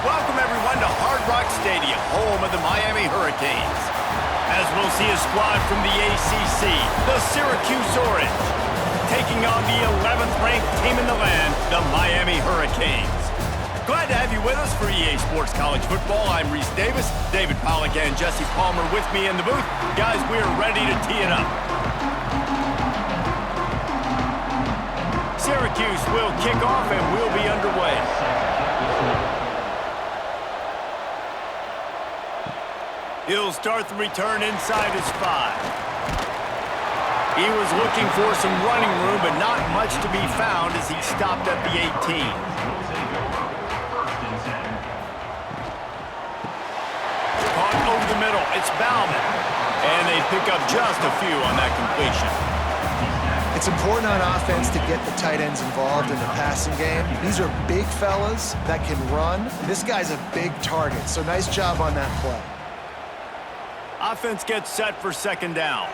Welcome, everyone, to Hard Rock Stadium, home of the Miami Hurricanes. As we'll see a squad from the ACC, the Syracuse Orange, taking on the 11th-ranked team in the land, the Miami Hurricanes. Glad to have you with us for EA Sports College Football. I'm Reese Davis, David Pollack and Jesse Palmer with me in the booth. Guys, we are ready to tee it up. Syracuse will kick off and we'll be underway. He'll start the return inside his 5. He was looking for some running room, but not much to be found as he stopped at the 18. Caught over the middle. It's Bauman. And they pick up just a few on that completion. It's important on offense to get the tight ends involved in the passing game. These are big fellas that can run. This guy's a big target, so nice job on that play. Offense gets set for second down.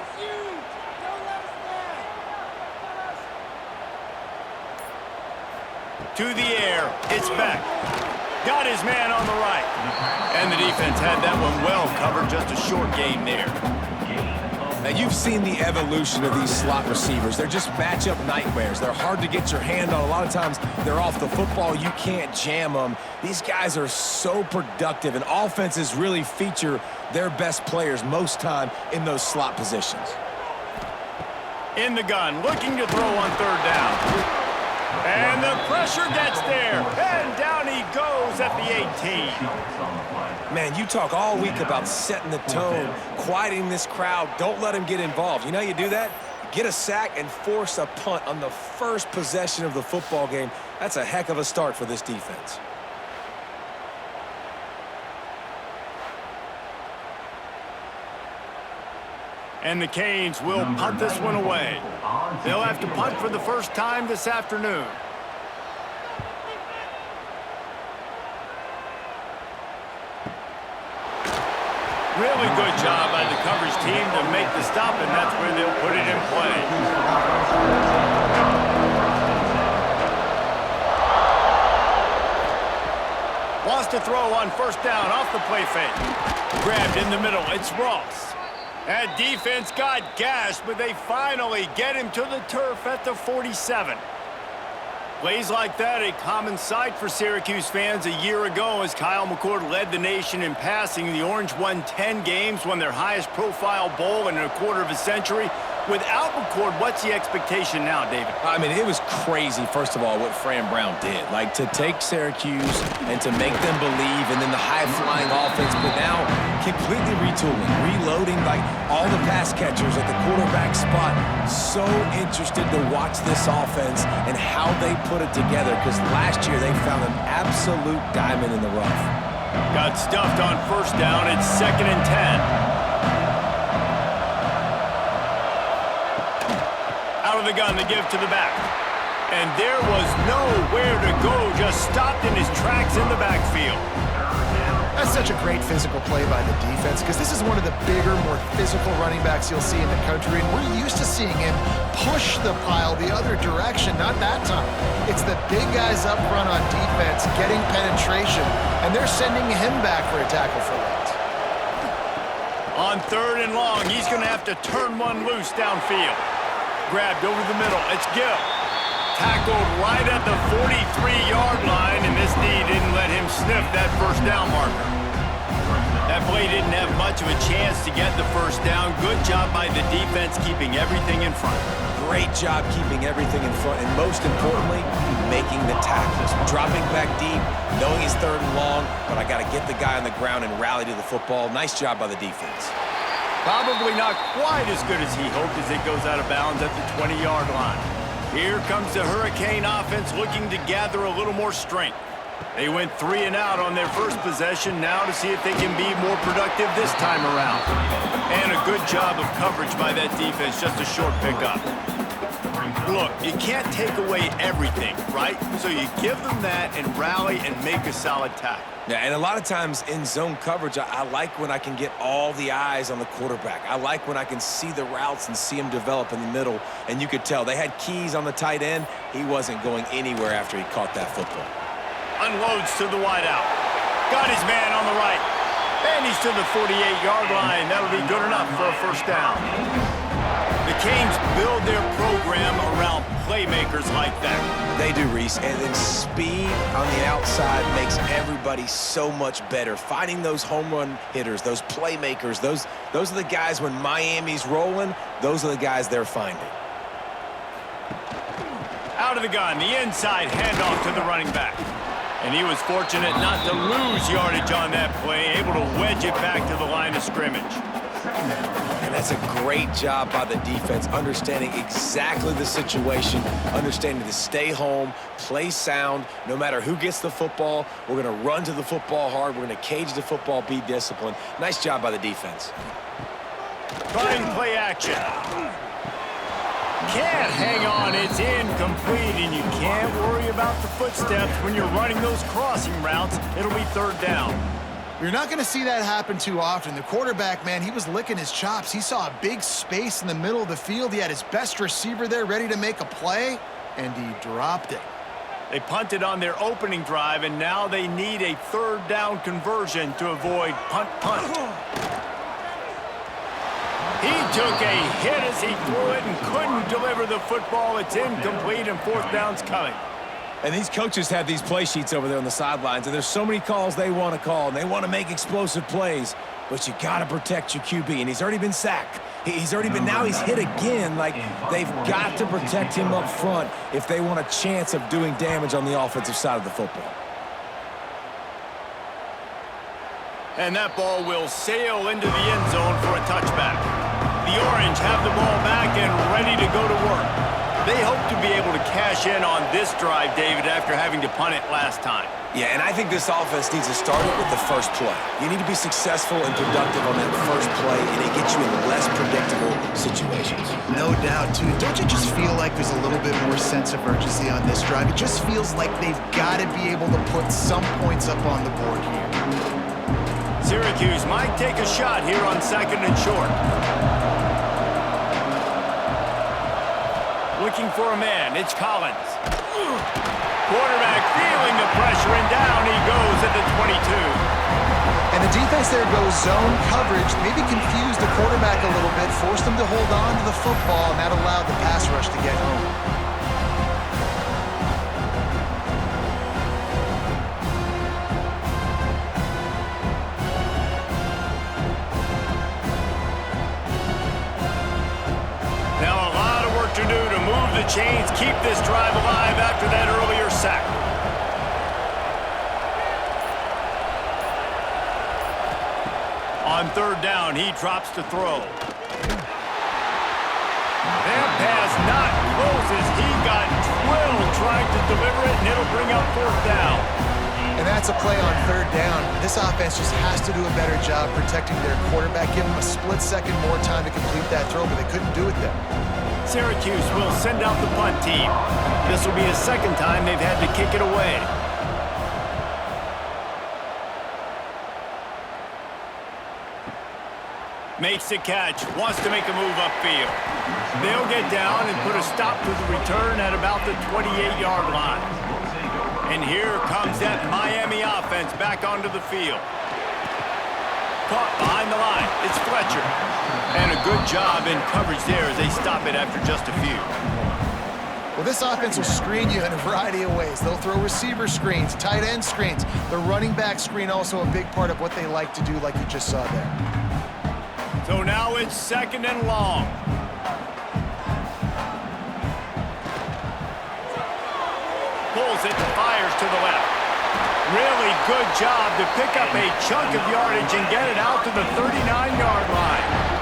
To the air, it's Beck. Got his man on the right. And the defense had that one well covered, just a short gain there. Now, you've seen the evolution of these slot receivers. They're just matchup nightmares. They're hard to get your hand on. A lot of times, they're off the football. You can't jam them. These guys are so productive, and offenses really feature their best players most time in those slot positions. In the gun, looking to throw on third down. And the pressure gets there. And down he goes at the 18. Man, you talk all week about setting the tone, quieting this crowd. Don't let them get involved. You know how you do that? Get a sack and force a punt on the first possession of the football game. That's a heck of a start for this defense. And the Canes will punt this one away. They'll have to punt for the first time this afternoon. Really good job by the coverage team to make the stop, and that's where they'll put it in play. Wants to throw on first down off the play fake. Grabbed in the middle. It's Ross. That defense got gashed, but they finally get him to the turf at the 47. Plays like that, a common sight for Syracuse fans a year ago as Kyle McCord led the nation in passing. The Orange won 10 games, won their highest profile bowl in a quarter of a century. Without McCord, what's the expectation now, David? I mean, it was crazy, first of all, what Fran Brown did. Like, to take Syracuse and to make them believe, and then the high-flying offense, but now completely retooling, reloading, like, all the pass catchers at the quarterback spot. So interested to watch this offense and how they put it together, because last year they found an absolute diamond in the rough. Got stuffed on first down. It's 2nd and 10. Out of the gun to give to the back. And there was nowhere to go, just stopped in his tracks in the backfield. That's such a great physical play by the defense, because this is one of the bigger, more physical running backs you'll see in the country, and we're used to seeing him push the pile the other direction. Not that time. It's the big guys up front on defense getting penetration, and they're sending him back for a tackle for loss. On 3rd and long, he's going to have to turn one loose downfield. Grabbed over the middle. It's Gill. Tackled right at the 43-yard line, and this knee didn't let him sniff that first down marker. That play didn't have much of a chance to get the first down. Good job by the defense keeping everything in front. Great job keeping everything in front, and most importantly, making the tackles. Dropping back deep, knowing he's 3rd and long, but I got to get the guy on the ground and rally to the football. Nice job by the defense. Probably not quite as good as he hoped as it goes out of bounds at the 20-yard line. Here comes the Hurricane offense looking to gather a little more strength. They went 3 and out on their first possession, now to see if they can be more productive this time around. And a good job of coverage by that defense, just a short pickup. Look, you can't take away everything, right? So you give them that and rally and make a solid tackle. Yeah, and a lot of times in zone coverage, I like when I can get all the eyes on the quarterback. I like when I can see the routes and see him develop in the middle. And you could tell they had keys on the tight end. He wasn't going anywhere after he caught that football. Unloads to the wideout. Got his man on the right. And he's to the 48-yard line. That'll be good enough for a first down. The Canes build their program around playmakers like that. They do, Reese. And then speed on the outside makes everybody so much better. Finding those home run hitters, those playmakers, those are the guys when Miami's rolling, those are the guys they're finding. Out of the gun, the inside handoff to the running back. And he was fortunate not to lose yardage on that play, able to wedge it back to the line of scrimmage. And that's a great job by the defense, understanding exactly the situation, understanding to stay home, play sound. No matter who gets the football, we're going to run to the football hard. We're going to cage the football, be disciplined. Nice job by the defense. Trying play action. Can't hang on, it's incomplete, and you can't worry about the footsteps when you're running those crossing routes. It'll be third down. You're not going to see that happen too often. The quarterback, man, he was licking his chops. He saw a big space in the middle of the field. He had his best receiver there ready to make a play, and he dropped it. They punted on their opening drive, and now they need a third down conversion to avoid punt. He took a hit as he threw it and couldn't deliver the football. It's incomplete, and fourth down's coming. And these coaches have these play sheets over there on the sidelines, and there's so many calls they want to call, and they want to make explosive plays. But you got to protect your QB, and he's already been sacked. He's already been, now he's hit again. Like, they've got to protect him up front if they want a chance of doing damage on the offensive side of the football. And that ball will sail into the end zone for a touchback. The Orange have the ball back and ready to go to work. They hope to be able to cash in on this drive, David, after having to punt it last time. Yeah, and I think this offense needs to start it with the first play. You need to be successful and productive on that first play, and it gets you in less predictable situations. No doubt, too. Don't you just feel like there's a little bit more sense of urgency on this drive? It just feels like they've got to be able to put some points up on the board here. Syracuse might take a shot here on second and short. Looking for a man, it's Collins. Quarterback feeling the pressure, and down he goes at the 22. And the defense there goes zone coverage, maybe confused the quarterback a little bit, forced him to hold on to the football, and that allowed the pass rush to get home. Chains keep this drive alive after that earlier sack. On third down, he drops to throw. That pass not closes. He got twilled trying to deliver it, and it'll bring up fourth down. And that's a play on third down. This offense just has to do a better job protecting their quarterback. Give him a split second more time to complete that throw, but they couldn't do it there. Syracuse will send out the punt team. This will be the second time they've had to kick it away. Makes the catch, wants to make a move upfield. They'll get down and put a stop to the return at about the 28-yard line. And here comes that Miami offense back onto the field. Caught behind the line, it's Fletcher. And a good job in coverage there as they stop it after just a few. Well, this offense will screen you in a variety of ways. They'll throw receiver screens, tight end screens. The running back screen also a big part of what they like to do, like you just saw there. So now it's second and long. Pulls it, fires to the left. Really good job to pick up a chunk of yardage and get it out to the 39-yard line.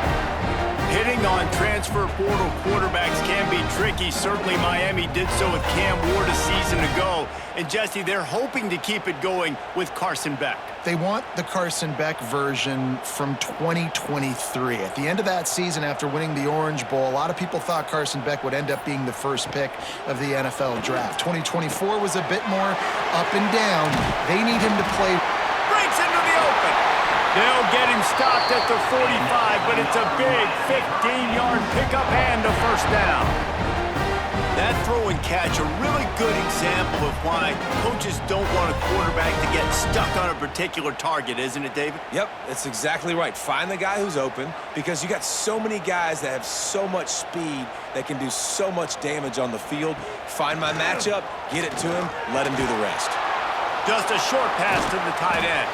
Hitting on transfer portal quarterbacks can be tricky. Certainly Miami did so with Cam Ward a season ago. And Jesse, they're hoping to keep it going with Carson Beck. They want the Carson Beck version from 2023. At the end of that season, after winning the Orange Bowl, a lot of people thought Carson Beck would end up being the first pick of the NFL draft. 2024 was a bit more up and down. They need him to play. Breaks into the open. They'll get him stopped at the 45, but it's a big 15-yard pickup and a first down. That throw and catch, a really good example of why coaches don't want a quarterback to get stuck on a particular target, isn't it, David? Yep, that's exactly right. Find the guy who's open because you got so many guys that have so much speed that can do so much damage on the field. Find my matchup, get it to him, let him do the rest. Just a short pass to the tight end.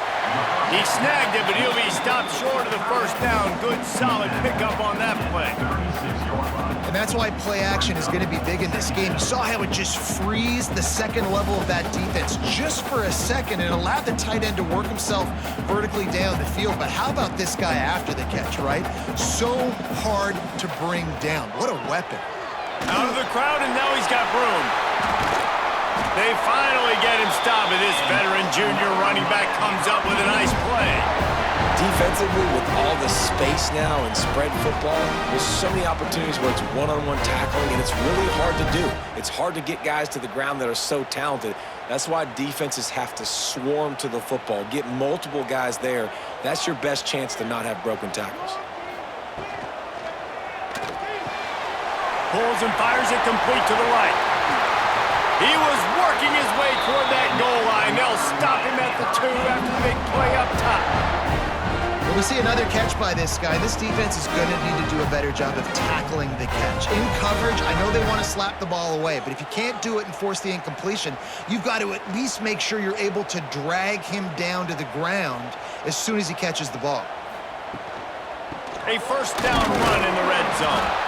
He snagged it, but he'll be stopped short of the first down. Good, solid pickup on that play. And that's why play action is going to be big in this game. You saw how it just frees the second level of that defense just for a second and allowed the tight end to work himself vertically down the field. But how about this guy after the catch, right? So hard to bring down. What a weapon. Out of the crowd, and now he's got room. They finally get him stopped, and this veteran junior running back comes up with a nice play. Defensively, with all the space now in spread football, there's so many opportunities where it's one-on-one tackling, and it's really hard to do. It's hard to get guys to the ground that are so talented. That's why defenses have to swarm to the football, get multiple guys there. That's your best chance to not have broken tackles. Pulls and fires it complete to the right. He was working his way toward that goal line. They'll stop him at the 2 after the big play up top. Well, we see another catch by this guy. This defense is going to need to do a better job of tackling the catch. In coverage, I know they want to slap the ball away, but if you can't do it and force the incompletion, you've got to at least make sure you're able to drag him down to the ground as soon as he catches the ball. A first down run in the red zone.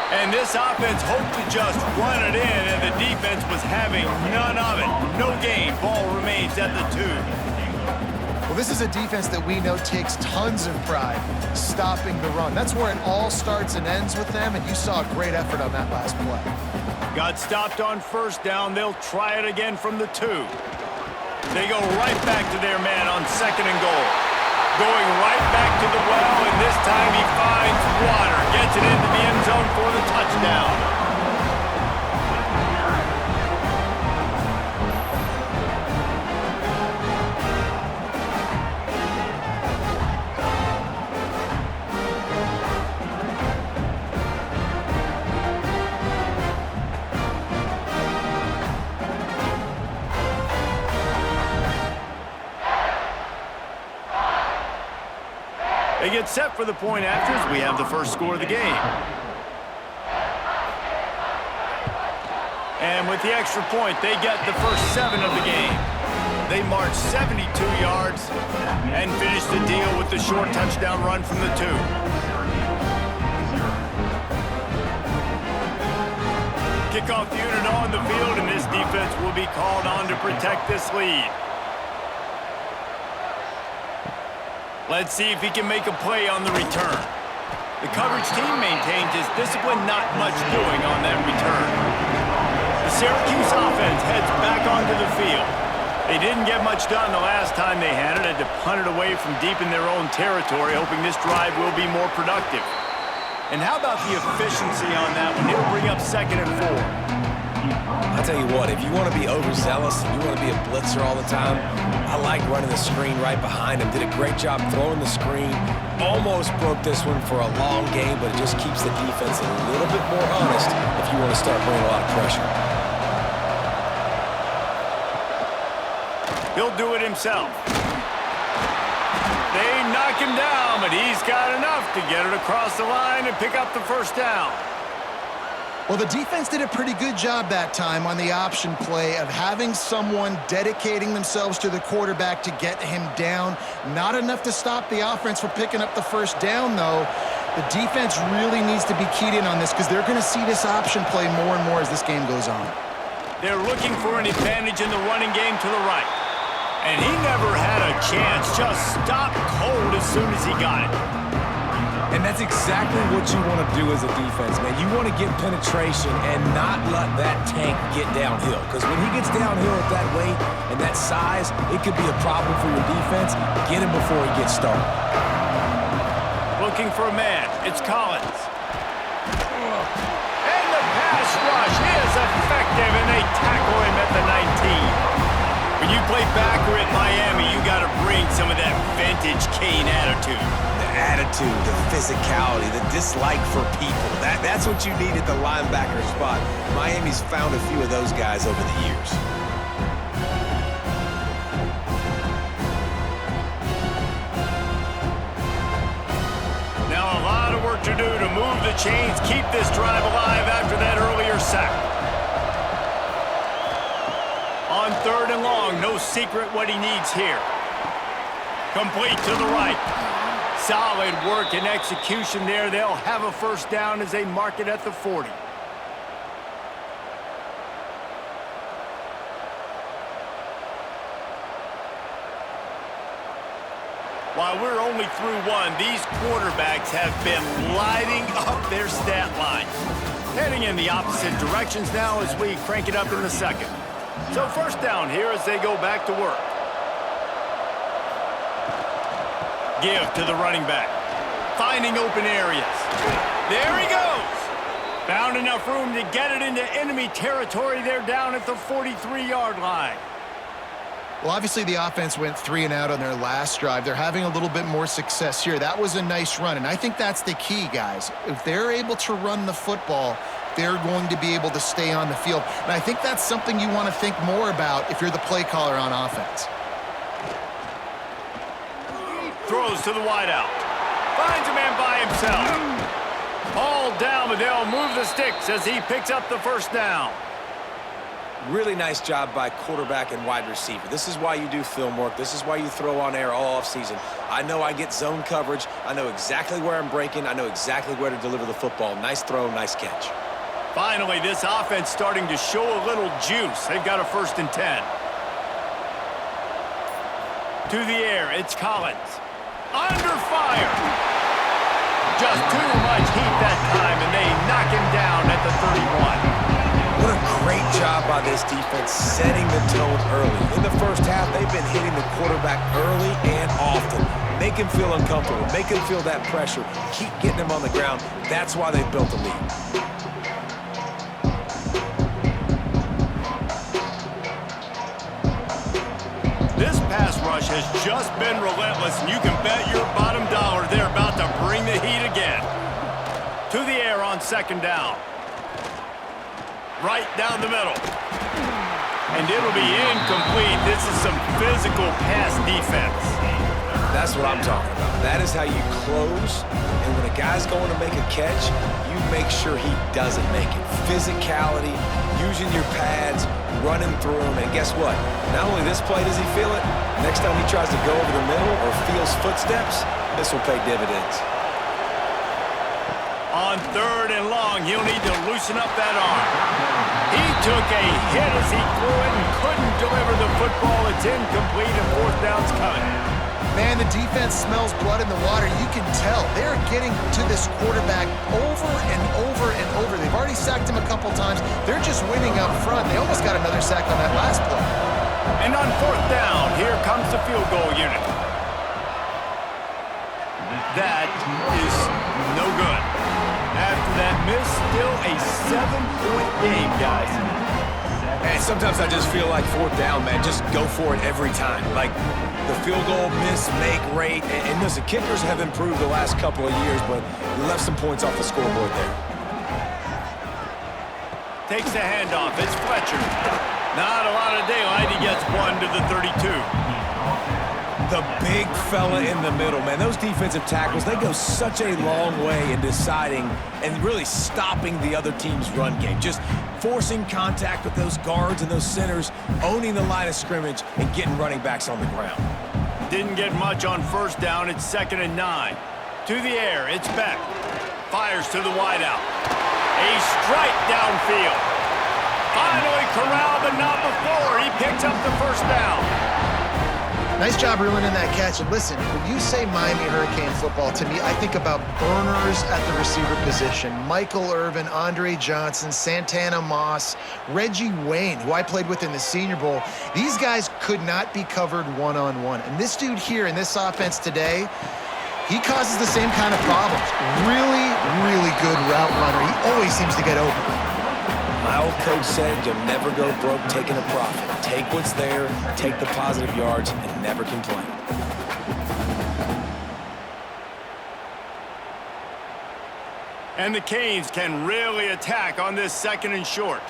And this offense hoped to just run it in, and the defense was having none of it. No gain. Ball remains at the 2. Well, this is a defense that we know takes tons of pride stopping the run. That's where it all starts and ends with them, and you saw a great effort on that last play. Got stopped on first down. They'll try it again from the 2. They go right back to their man on 2nd and goal. Going right back to the well, and this time he finds water. Gets it into the end zone for the touchdown. They get set for the point after as we have the first score of the game. And with the extra point, they get the first 7 of the game. They march 72 yards and finish the deal with the short touchdown run from the 2. Kickoff unit on the field, and this defense will be called on to protect this lead. Let's see if he can make a play on the return. The coverage team maintains his discipline, not much doing on that return. The Syracuse offense heads back onto the field. They didn't get much done the last time they had it, had to punt it away from deep in their own territory, hoping this drive will be more productive. And how about the efficiency on that one? He'll bring up 2nd and 4. I'll tell you what, if you want to be overzealous and you want to be a blitzer all the time, I like running the screen right behind him. Did a great job throwing the screen. Almost broke this one for a long game, but it just keeps the defense a little bit more honest if you want to start bringing a lot of pressure. He'll do it himself. They knock him down, but he's got enough to get it across the line and pick up the first down. Well, the defense did a pretty good job that time on the option play of having someone dedicating themselves to the quarterback to get him down. Not enough to stop the offense from picking up the first down, though. The defense really needs to be keyed in on this because they're going to see this option play more and more as this game goes on. They're looking for an advantage in the running game to the right. And he never had a chance, just stopped cold as soon as he got it. And that's exactly what you want to do as a defense, man. You want to get penetration and not let that tank get downhill. Because when he gets downhill at that weight and that size, it could be a problem for your defense. Get him before he gets started. Looking for a man. It's Collins. And the pass rush is effective, and they tackle him at the 19. When you play backer at Miami, you got to bring some of that vintage Kane attitude. The attitude, the physicality, the dislike for people. That's what you need at the linebacker spot. Miami's found a few of those guys over the years. Now a lot of work to do to move the chains, keep this drive alive after that earlier sack. On 3rd and long, no secret what he needs here. Complete to the right. Solid work and execution there. They'll have a first down as they mark it at the 40. While we're only through one, these quarterbacks have been lighting up their stat lines. Heading in the opposite directions now as we crank it up in the second. So first down here as they go back to work. Give to the running back. Finding open areas. There he goes. Found enough room to get it into enemy territory. They're down at the 43-yard line. Well, obviously the offense went 3 and out on their last drive. They're having a little bit more success here. That was a nice run, and I think that's the key, guys. If they're able to run the football, they're going to be able to stay on the field. And I think that's something you want to think more about if you're the play caller on offense. Throws to the wideout. Finds a man by himself. All down, but they'll move the sticks as he picks up the first down. Really nice job by quarterback and wide receiver. This is why you do film work. This is why you throw on air all offseason. I know I get zone coverage. I know exactly where I'm breaking. I know exactly where to deliver the football. Nice throw, nice catch. Finally, this offense starting to show a little juice. They've got a 1st and 10. To the air, it's Collins. Under fire. Just too much heat that time, and they knock him down at the 31. What a great job by this defense setting the tone early. In the first half, they've been hitting the quarterback early and often. Make him feel uncomfortable. Make him feel that pressure. Keep getting him on the ground. That's why they've built the lead. This pass rush has just been relentless, and you can bet your bottom dollar they're about to bring the heat again. To the air on 2nd down. Right down the middle. And it'll be incomplete. This is some physical pass defense. That's what I'm talking about. That is how you close. And when a guy's going to make a catch, you make sure he doesn't make it. Physicality, using your pads, running through them. And guess what? Not only this play does he feel it, next time he tries to go over the middle or feels footsteps, this will pay dividends. On 3rd and long, he'll need to loosen up that arm. He took a hit as he threw it and couldn't deliver the football. It's incomplete and 4th down's coming. Man, the defense smells blood in the water. You can tell they're getting to this quarterback over and over and over. They've already sacked him a couple times. They're just winning up front. They almost got another sack on that last play. And on 4th down, here comes the field goal unit. That is no good. After that miss, still a 7-point game, guys. And sometimes I just feel like 4th down, man, just go for it every time. Like the field goal miss, make rate. And listen, kickers have improved the last couple of years, but left some points off the scoreboard there. Takes the handoff. It's Fletcher. Not a lot of daylight. He gets one to the 32. The big fella in the middle, man. Those defensive tackles, they go such a long way in deciding and really stopping the other team's run game. Just forcing contact with those guards and those centers, owning the line of scrimmage, and getting running backs on the ground. Didn't get much on 1st down. It's 2nd and 9. To the air, it's Beck. Fires to the wideout. A strike downfield. Finally corralled, but not before. He picks up the 1st down. Nice job reeling in that catch. And listen, when you say Miami Hurricane football, to me, I think about burners at the receiver position. Michael Irvin, Andre Johnson, Santana Moss, Reggie Wayne, who I played with in the Senior Bowl. These guys could not be covered one-on-one. And this dude here in this offense today, he causes the same kind of problems. Really, really good route runner. He always seems to get open. My old coach said you'll never go broke taking a profit. Take what's there, take the positive yards, and never complain. And the Canes can really attack on this 2nd and short.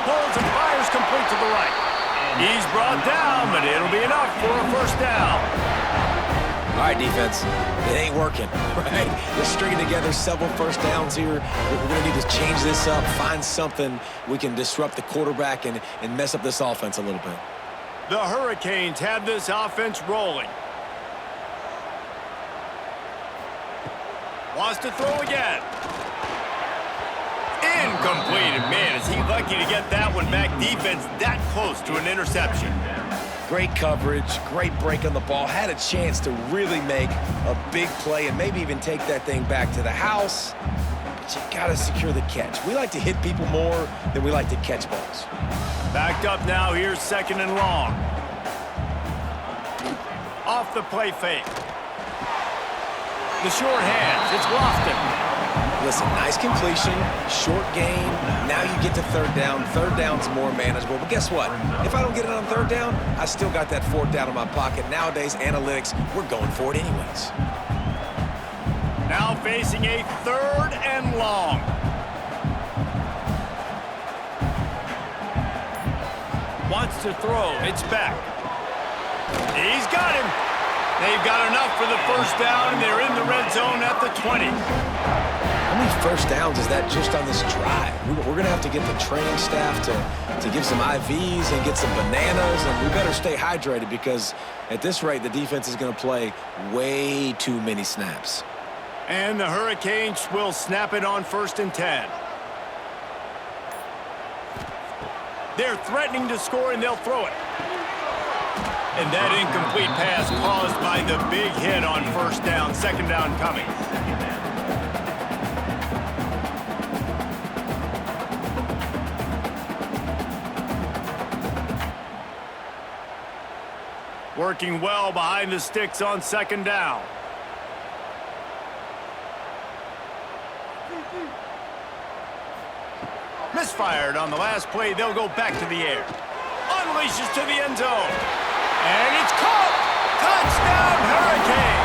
Pulls and fires complete to the right. He's brought down, but it'll be enough for a 1st down. All right, defense, it ain't working, right? They're stringing together several 1st downs here. We're going to need to change this up, find something we can disrupt the quarterback and mess up this offense a little bit. The Hurricanes have this offense rolling. Wants to throw again. Incomplete. And man, is he lucky to get that one back. Defense that close to an interception. Great coverage, great break on the ball. Had a chance to really make a big play and maybe even take that thing back to the house. But you got to secure the catch. We like to hit people more than we like to catch balls. Backed up now. Here's 2nd and long. Off the play fake. The short hands. It's Lofton. Listen, nice completion, short gain. Now you get to 3rd down. 3rd down's more manageable. But guess what? If I don't get it on 3rd down, I still got that 4th down in my pocket. Nowadays, analytics, we're going for it anyways. Now facing a 3rd and long. Wants to throw. It's back. He's got him. They've got enough for the 1st down, and they're in the red zone at the 20. How many 1st downs is that just on this drive? We're going to have to get the training staff to give some IVs and get some bananas, and we better stay hydrated because at this rate, the defense is going to play way too many snaps. And the Hurricanes will snap it on 1st and 10. They're threatening to score, and they'll throw it. And that incomplete pass caused by the big hit on 1st down. 2nd down coming. Working well behind the sticks on 2nd down. Misfired on the last play. They'll go back to the air. Unleashes to the end zone. And it's caught! Touchdown, Hurricanes!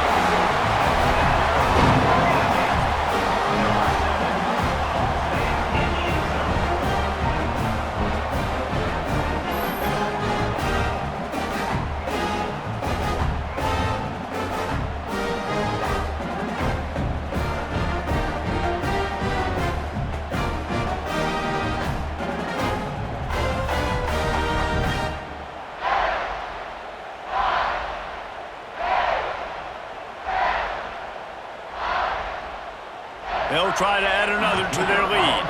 They'll try to add another to their lead.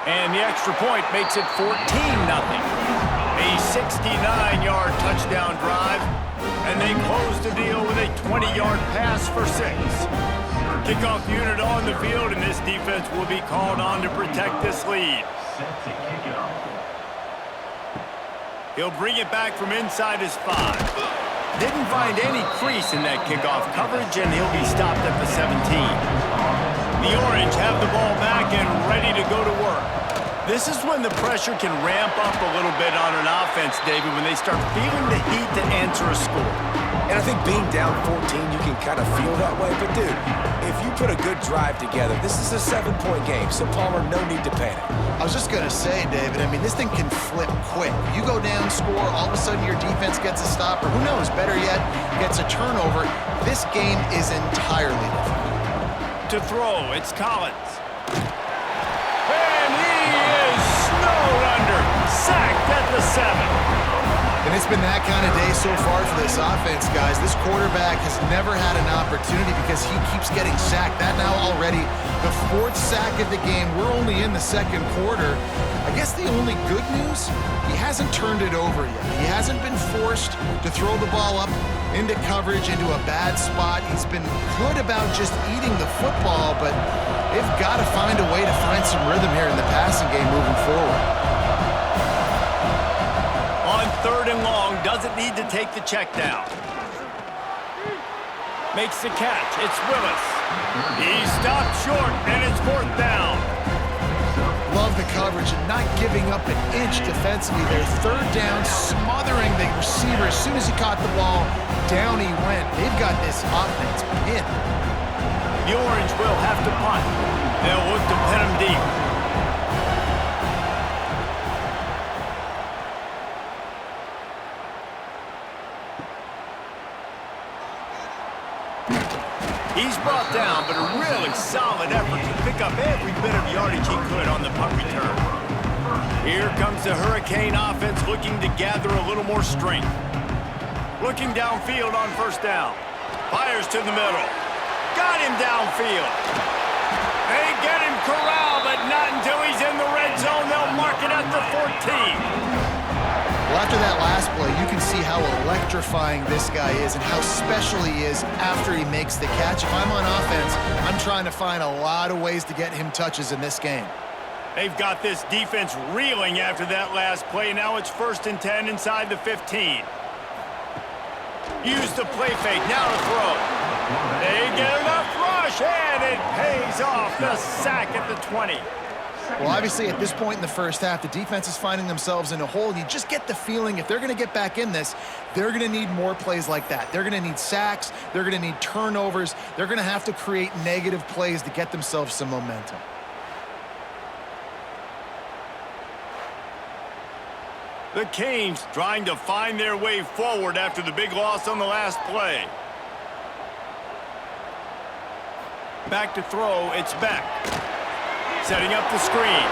And the extra point makes it 14-0. A 69-yard touchdown drive, and they close the deal with a 20-yard pass for 6. Kickoff unit on the field, and this defense will be called on to protect this lead. He'll bring it back from inside his 5. Didn't find any crease in that kickoff coverage, and he'll be stopped at the 17. The Orange have the ball back and ready to go to work. This is when the pressure can ramp up a little bit on an offense, David, when they start feeling the heat to answer a score. And I think being down 14, you can kind of feel that way. But, dude, if you put a good drive together, this is a 7-point game, so, Palmer, no need to panic. I was just going to say, David, I mean, this thing can flip quick. You go down, score, all of a sudden your defense gets a stop, or who knows, better yet, gets a turnover. This game is entirely different. To throw, it's Collins. And he is snowed under, sacked at the 7. And it's been that kind of day so far for this offense, guys. This quarterback has never had an opportunity because he keeps getting sacked. That now already the 4th sack of the game. We're only in the 2nd quarter. I guess the only good news, he hasn't turned it over yet. He hasn't been forced to throw the ball up into coverage, into a bad spot. He's been good about just eating the football, but they've got to find a way to find some rhythm here in the passing game moving forward. On 3rd and long, doesn't need to take the check down. Makes the catch. It's Willis. He stopped short, and it's 4th down. Love the coverage and not giving up an inch defensively. Their third down, smothering the receiver. As soon as he caught the ball, down he went. They've got this offense pinned. The Orange will have to punt. They'll look to pin him deep. He's brought down, but a really solid effort to pick up every bit of yardage he could on the punt return. Here comes the Hurricane offense looking to gather a little more strength. Looking downfield on first down. Fires to the middle. Got him downfield. They get him corralled, but not until he's in the red zone. They'll mark it at the 14. Well, after that last play, you can see how electrifying this guy is and how special he is after he makes the catch. If I'm on offense, I'm trying to find a lot of ways to get him touches in this game. They've got this defense reeling after that last play. Now it's 1st and 10 inside the 15. Use the play fake, now to throw. They get enough rush, and it pays off. The sack at the 20. Well, obviously, at this point in the first half, the defense is finding themselves in a hole. You just get the feeling if they're going to get back in this, they're going to need more plays like that. They're going to need sacks. They're going to need turnovers. They're going to have to create negative plays to get themselves some momentum. The Canes trying to find their way forward after the big loss on the last play. Back to throw, it's Beck. Setting up the screen.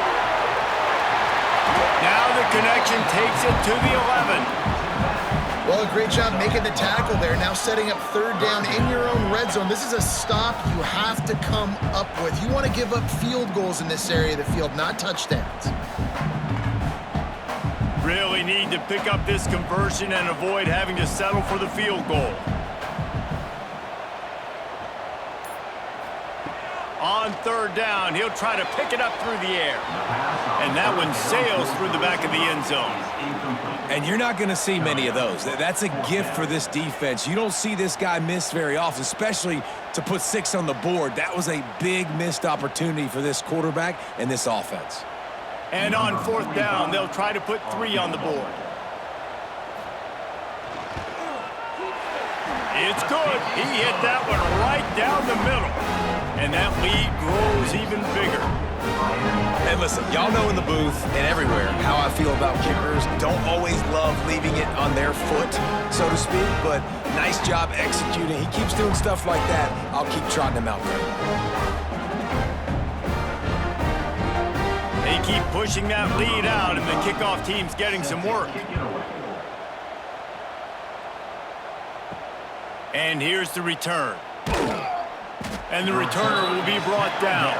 Now the connection takes it to the 11. Well, a great job making the tackle there. Now setting up third down in your own red zone. This is a stop you have to come up with. You want to give up field goals in this area of the field, not touchdowns. Really need to pick up this conversion and avoid having to settle for the field goal. On third down, he'll try to pick it up through the air. And that one sails through the back of the end zone. And you're not going to see many of those. That's a gift for this defense. You don't see this guy miss very often, especially to put 6 on the board. That was a big missed opportunity for this quarterback and this offense. And on fourth down, they'll try to put 3 on the board. It's good. He hit that one right down the middle. And that lead grows even bigger. And listen, y'all know in the booth and everywhere how I feel about kickers. Don't always love leaving it on their foot, so to speak, but nice job executing. He keeps doing stuff like that. I'll keep trotting him out there. They keep pushing that lead out, and the kickoff team's getting some work. And here's the return. And the returner will be brought down.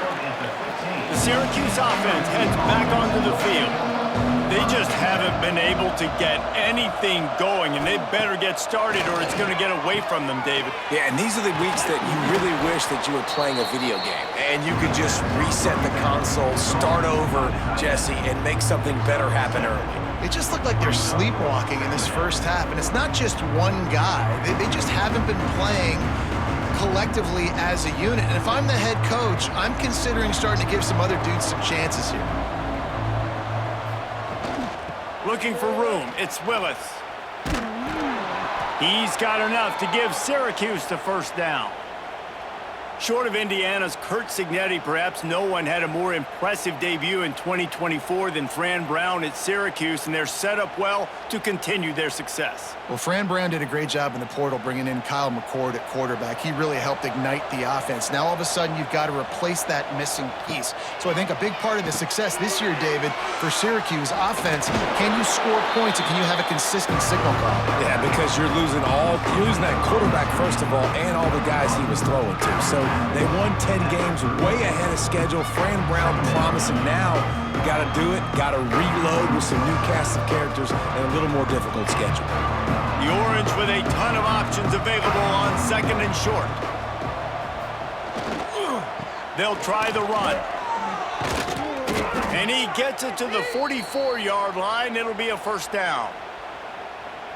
The Syracuse offense heads back onto the field. They just haven't been able to get anything going, and they better get started or it's going to get away from them, David. Yeah, and these are the weeks that you really wish that you were playing a video game and you could just reset the console, start over, Jesse, and make something better happen early. It just looked like they're sleepwalking in this first half, and it's not just one guy. They just haven't been playing collectively as a unit. And if I'm the head coach, I'm considering starting to give some other dudes some chances here. Looking for room, it's Willis. He's got enough to give Syracuse the first down. Short of Indiana's Curt Cignetti, perhaps no one had a more impressive debut in 2024 than Fran Brown at Syracuse, and they're set up well to continue their success. Well, Fran Brown did a great job in the portal bringing in Kyle McCord at quarterback. He really helped ignite the offense. Now, all of a sudden, you've got to replace that missing piece. So I think a big part of the success this year, David, for Syracuse offense, can you score points and can you have a consistent signal call? Yeah, because you're losing that quarterback, first of all, and all the guys he was throwing to. So they won 10 games way ahead of schedule. Fran Brown promising now. Got to do it. Got to reload with some new cast of characters and a little more difficult schedule. The Orange with a ton of options available on second and short. They'll try the run. And he gets it to the 44-yard line. It'll be a first down.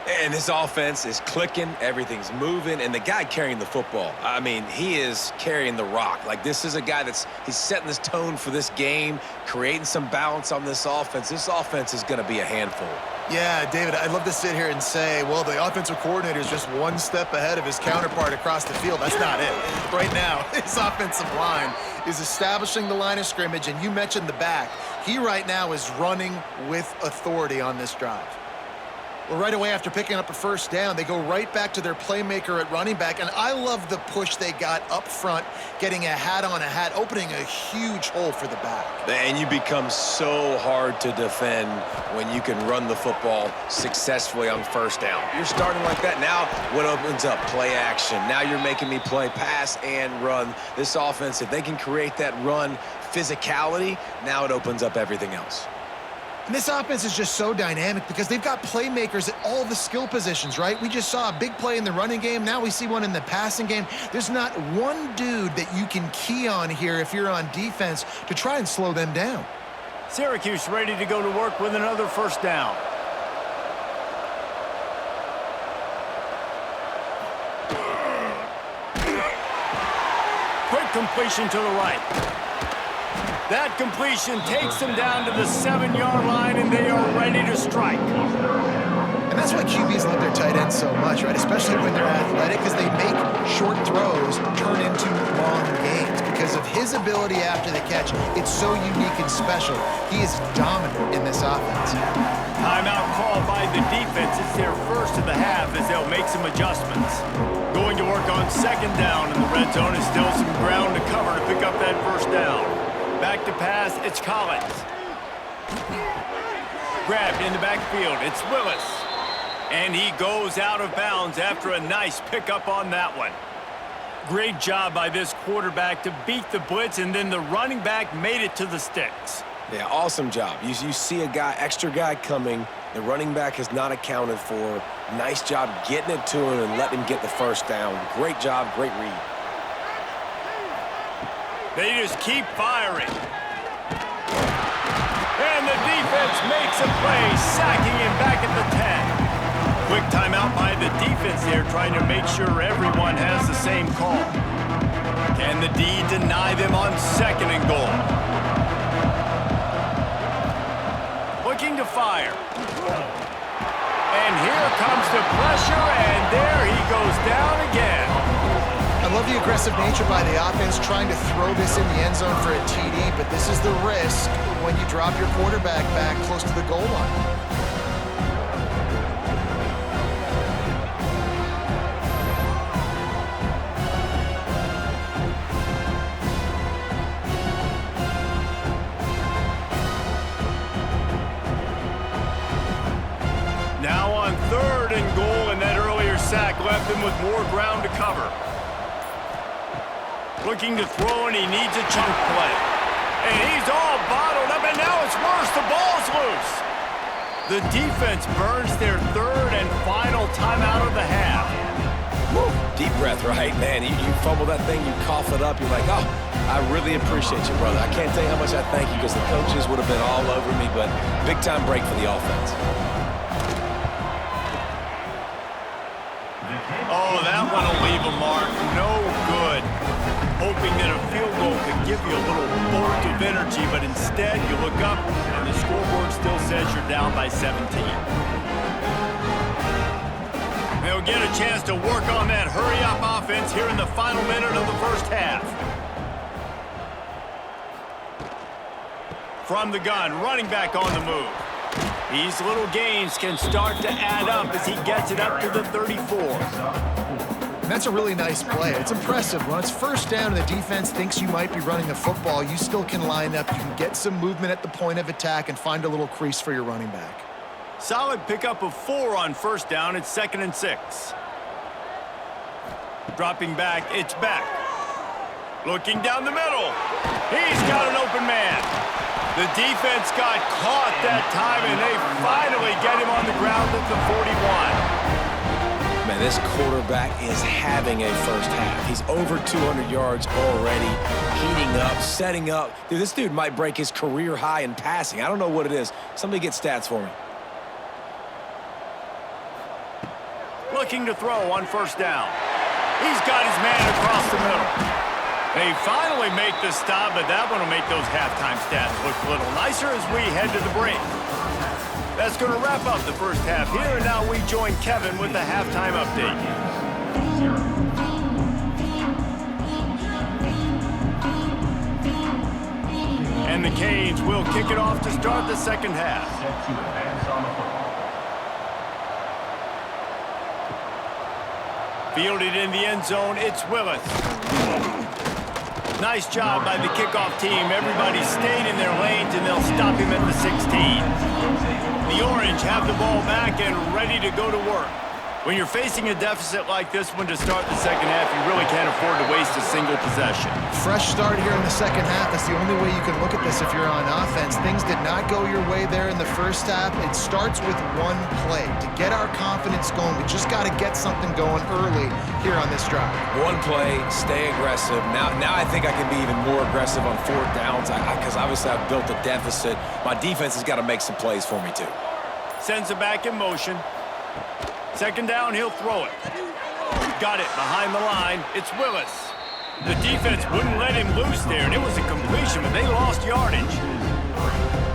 And this offense is clicking, everything's moving, and the guy carrying the football, I mean, he is carrying the rock. Like, this is a guy he's setting this tone for this game, creating some balance on this offense. This offense is going to be a handful. Yeah, David, I'd love to sit here and say, well, the offensive coordinator is just one step ahead of his counterpart across the field. That's not it. Right now, his offensive line is establishing the line of scrimmage, and you mentioned the back. He right now is running with authority on this drive. Well, right away after picking up a first down, they go right back to their playmaker at running back, and I love the push they got up front, getting a hat on a hat, opening a huge hole for the back. And you become so hard to defend when you can run the football successfully on first down. You're starting like that. Now what opens up? Play action. Now you're making me play pass and run. This offense, if they can create that run physicality, now it opens up everything else. And this offense is just so dynamic because they've got playmakers at all the skill positions, right? We just saw a big play in the running game. Now we see one in the passing game. There's not one dude that you can key on here if you're on defense to try and slow them down. Syracuse ready to go to work with another first down. Quick completion to the right. That completion takes them down to the 7-yard line, and they are ready to strike. And that's why QBs love their tight ends so much, right? Especially when they're athletic, because they make short throws turn into long gains. Because of his ability after the catch, it's so unique and special. He is dominant in this offense. Timeout called by the defense. It's their first of the half as they'll make some adjustments. Going to work on second down in the red zone is still some ground to cover to pick up that first down. Back to pass, it's Collins. Grabbed in the backfield, it's Willis. And he goes out of bounds after a nice pickup on that one. Great job by this quarterback to beat the blitz, and then the running back made it to the sticks. Yeah, awesome job. You see a extra guy coming. The running back has not accounted for. Nice job getting it to him and letting him get the first down. Great job, great read. They just keep firing. And the defense makes a play, sacking him back at the 10. Quick timeout by the defense there, trying to make sure everyone has the same call. Can the D deny them on second and goal? Looking to fire. And here comes the pressure, and there he goes down again. I love the aggressive nature by the offense trying to throw this in the end zone for a TD, but this is the risk when you drop your quarterback back close to the goal line. Now on third and goal, and that earlier sack left him with more ground to cover. Looking to throw, and he needs a chunk play. And he's all bottled up, and now it's worse. The ball's loose. The defense burns their third and final timeout of the half. Woo. Deep breath, right? Man, you fumble that thing, you cough it up, you're like, oh, I really appreciate you, brother. I can't tell you how much I thank you because the coaches would have been all over me, but big-time break for the offense. Oh, that one will leave a mark. No good. Hoping that a field goal could give you a little bolt of energy, but instead you look up and the scoreboard still says you're down by 17. They'll get a chance to work on that hurry-up offense here in the final minute of the first half. From the gun, running back on the move. These little gains can start to add up as he gets it up to the 34. That's a really nice play. It's impressive. When it's first down and the defense thinks you might be running the football, you still can line up. You can get some movement at the point of attack and find a little crease for your running back. Solid pickup of 4 on first down. It's 2nd and 6. Dropping back, it's Beck. Looking down the middle. He's got an open man. The defense got caught that time, and they finally get him on the ground at the 41. Man, this quarterback is having a first half. He's over 200 yards already, heating up, setting up. Dude, this dude might break his career high in passing. I don't know what it is. Somebody get stats for me. looking to throw on first down. He's got his man across the middle. They finally make the stop, but that one will make those halftime stats look a little nicer as we head to the break. That's going to wrap up the first half here, and now we join Kevin with the halftime update. And the Canes will kick it off to start the second half. Fielded in the end zone, it's Willis. Nice job by the kickoff team. Everybody stayed in their lanes, and they'll stop him at the 16. The Orange have the ball back and ready to go to work. When you're facing a deficit like this one to start the second half, you really can't afford to waste a single possession. Fresh start here in the second half. That's the only way you can look at this if you're on offense. Things did not go your way there in the first half. It starts with one play. To get our confidence going, we just got to get something going early here on this drive. One play, stay aggressive. Now I think I can be even more aggressive on fourth downs because obviously I've built a deficit. My defense has got to make some plays for me too. Sends it back in motion. Second down, he'll throw it. Got it behind the line. It's Willis. The defense wouldn't let him loose there, and it was a completion, but they lost yardage.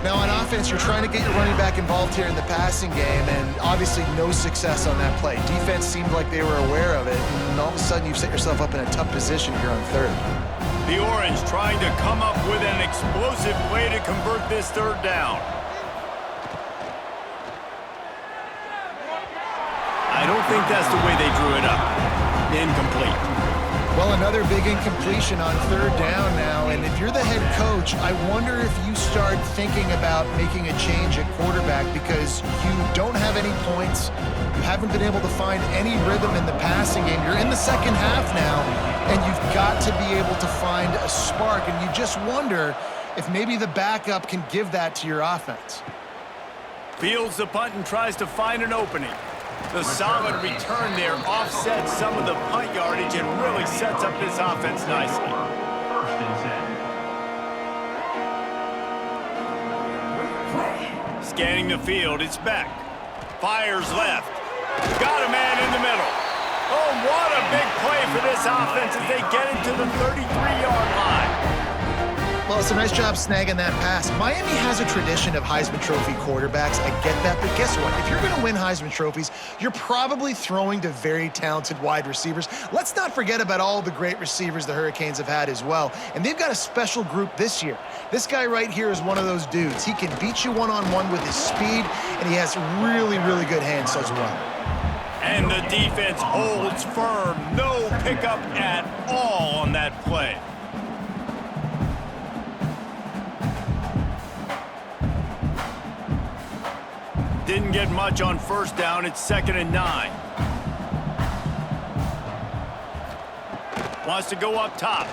Now on offense, you're trying to get your running back involved here in the passing game, and obviously no success on that play. Defense seemed like they were aware of it, and all of a sudden you've set yourself up in a tough position here on third. The Orange trying to come up with an explosive play to convert this third down. I don't think that's the way they drew it up. Incomplete. Well, another big incompletion on third down now, and if you're the head coach, I wonder if you start thinking about making a change at quarterback because you don't have any points. You haven't been able to find any rhythm in the passing game. You're in the second half now, and you've got to be able to find a spark, and you just wonder if maybe the backup can give that to your offense. Fields the punt and tries to find an opening. The solid return there offsets some of the punt yardage and really sets up this offense nicely. Scanning the field, it's back. Fires left. Got a man in the middle. Oh, what a big play for this offense as they get into the 33-yard line. Well, it's a nice job snagging that pass. Miami has a tradition of Heisman Trophy quarterbacks. I get that, but guess what? If you're going to win Heisman Trophies, you're probably throwing to very talented wide receivers. Let's not forget about all the great receivers the Hurricanes have had as well, and they've got a special group this year. This guy right here is one of those dudes. He can beat you one-on-one with his speed, and he has really, really good hands as well. And the defense holds firm. No pickup at all on that play. Didn't get much on first down. It's 2nd and 9. Wants to go up top.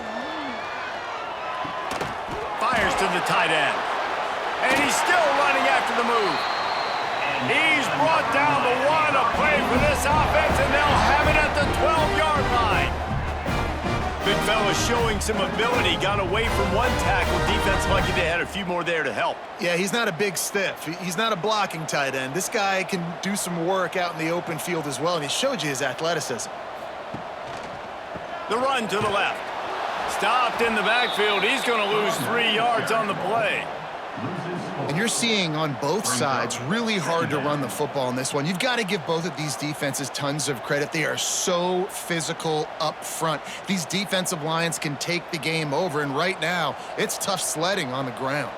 Fires to the tight end. And he's still running after the move. He's brought down the one. A play for this offense, and they'll have it at the 12-yard line. Big fella showing some ability. Got away from one tackle. Defense lucky they had a few more there to help. Yeah, he's not a big stiff. He's not a blocking tight end. This guy can do some work out in the open field as well, and he showed you his athleticism. The run to the left. Stopped in the backfield. He's going to lose 3 yards on the play. And you're seeing on both sides really hard to run the football in this one. You've got to give both of these defenses tons of credit. They are so physical up front. These defensive lines can take the game over, and right now, it's tough sledding on the ground.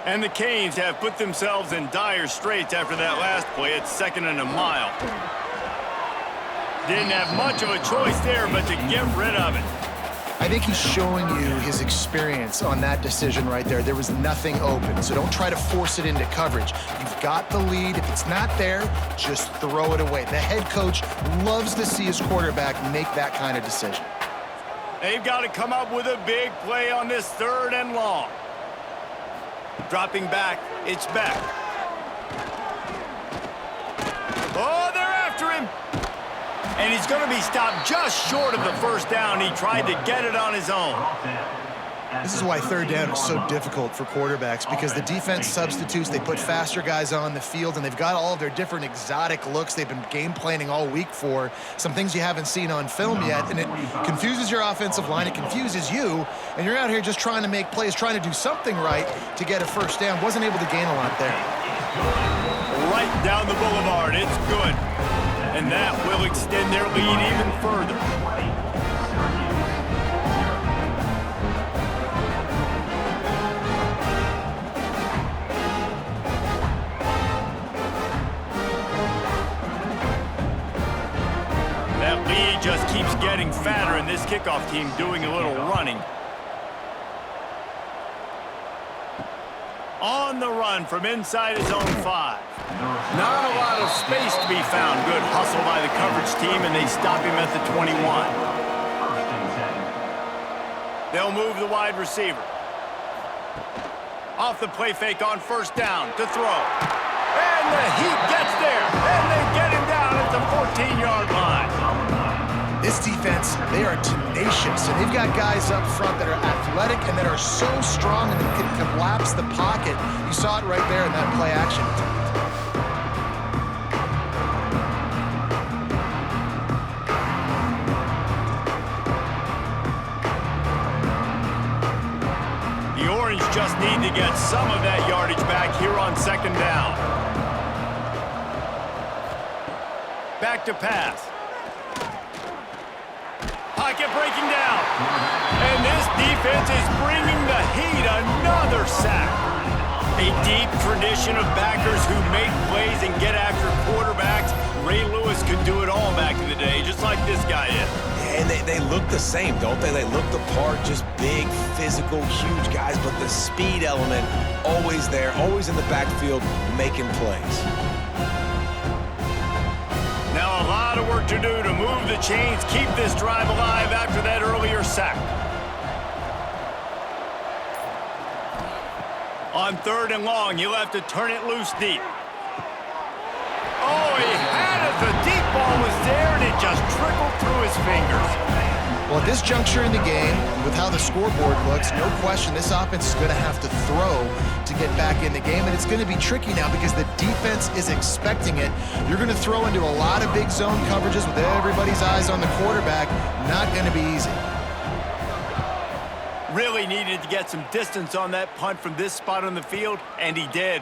And the Canes have put themselves in dire straits after that last play. It's 2nd and a mile. Didn't have much of a choice there, but to get rid of it. I think he's showing you his experience on that decision right there. There was nothing open, so don't try to force it into coverage. You've got the lead. If it's not there, just throw it away. The head coach loves to see his quarterback make that kind of decision. They've got to come up with a big play on this 3rd and long. Dropping back, it's back. Oh, they're after him. And he's going to be stopped just short of the first down. He tried to get it on his own. This is why third down is so difficult for quarterbacks, because the defense substitutes, they put faster guys on the field, and they've got all of their different exotic looks they've been game planning all week for, some things you haven't seen on film yet, and it confuses your offensive line, it confuses you, and you're out here just trying to make plays, trying to do something right to get a first down. Wasn't able to gain a lot there. Right down the boulevard, it's good. And that will extend their lead even further. That lead just keeps getting fatter, and this kickoff team doing a little running. On the run from inside his own 5. Not a lot of space to be found. Good hustle by the coverage team, and they stop him at the 21. They'll move the wide receiver. Off the play fake on first down to throw. And the heat gets there, and they get him down at the 14-yard line. This defense, they are tenacious, and they've got guys up front that are athletic and that are so strong and that can collapse the pocket. You saw it right there in that play action. The Orange just need to get some of that yardage back here on second down. Back to pass. Pocket breaking down. And this defense is bringing the heat. Another sack. A deep tradition of backers who make plays and get after quarterbacks. Ray Lewis could do it all back in the day, just like this guy is. And they look the same, don't they? They look the part, just big, physical, huge guys, but the speed element always there, always in the backfield, making plays. Now a lot of work to do to move the chains, keep this drive alive after that earlier sack. On third and long, you'll have to turn it loose deep. Oh, he had it. The deep ball was there, and it just trickled through his fingers. Well, at this juncture in the game, with how the scoreboard looks, no question this offense is going to have to throw to get back in the game, and it's going to be tricky now because the defense is expecting it. You're going to throw into a lot of big zone coverages with everybody's eyes on the quarterback. Not going to be easy. Really needed to get some distance on that punt from this spot on the field, and he did.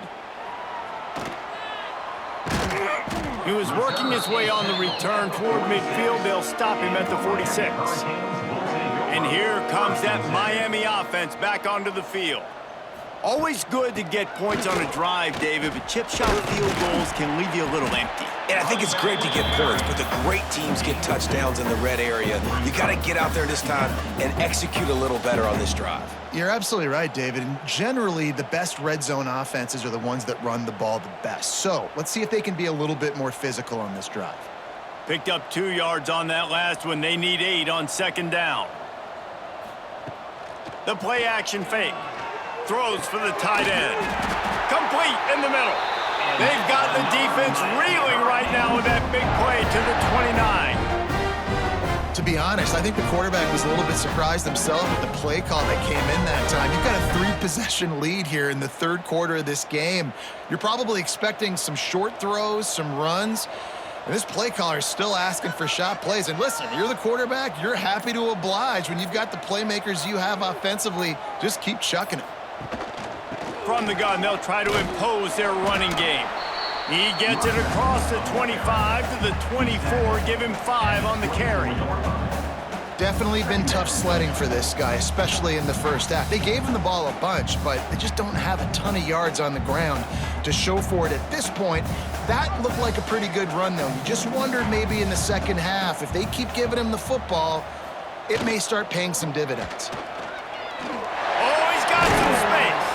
He was working his way on the return toward midfield. They'll stop him at the 46. And here comes that Miami offense back onto the field. Always good to get points on a drive, David, but chip shot field goals can leave you a little empty. And I think it's great to get points, but the great teams get touchdowns in the red area. You got to get out there this time and execute a little better on this drive. You're absolutely right, David. And generally, the best red zone offenses are the ones that run the ball the best. So let's see if they can be a little bit more physical on this drive. Picked up 2 yards on that last one. They need 8 on second down. The play action fake. Throws for the tight end. Complete in the middle. They've got the defense reeling right now with that big play to the 29. To be honest, I think the quarterback was a little bit surprised himself with the play call that came in that time. You've got a 3-possession lead here in the third quarter of this game. You're probably expecting some short throws, some runs. And this play caller is still asking for shot plays. And listen, you're the quarterback. You're happy to oblige when you've got the playmakers you have offensively. Just keep chucking it. From the gun, they'll try to impose their running game. He gets it across the 25 to the 24. Give him 5 on the carry. Definitely been tough sledding for this guy, especially in the first half. They gave him the ball a bunch, but they just don't have a ton of yards on the ground to show for it at this point. That looked like a pretty good run, though. You just wondered maybe in the second half, if they keep giving him the football, it may start paying some dividends. Oh, he's got some space.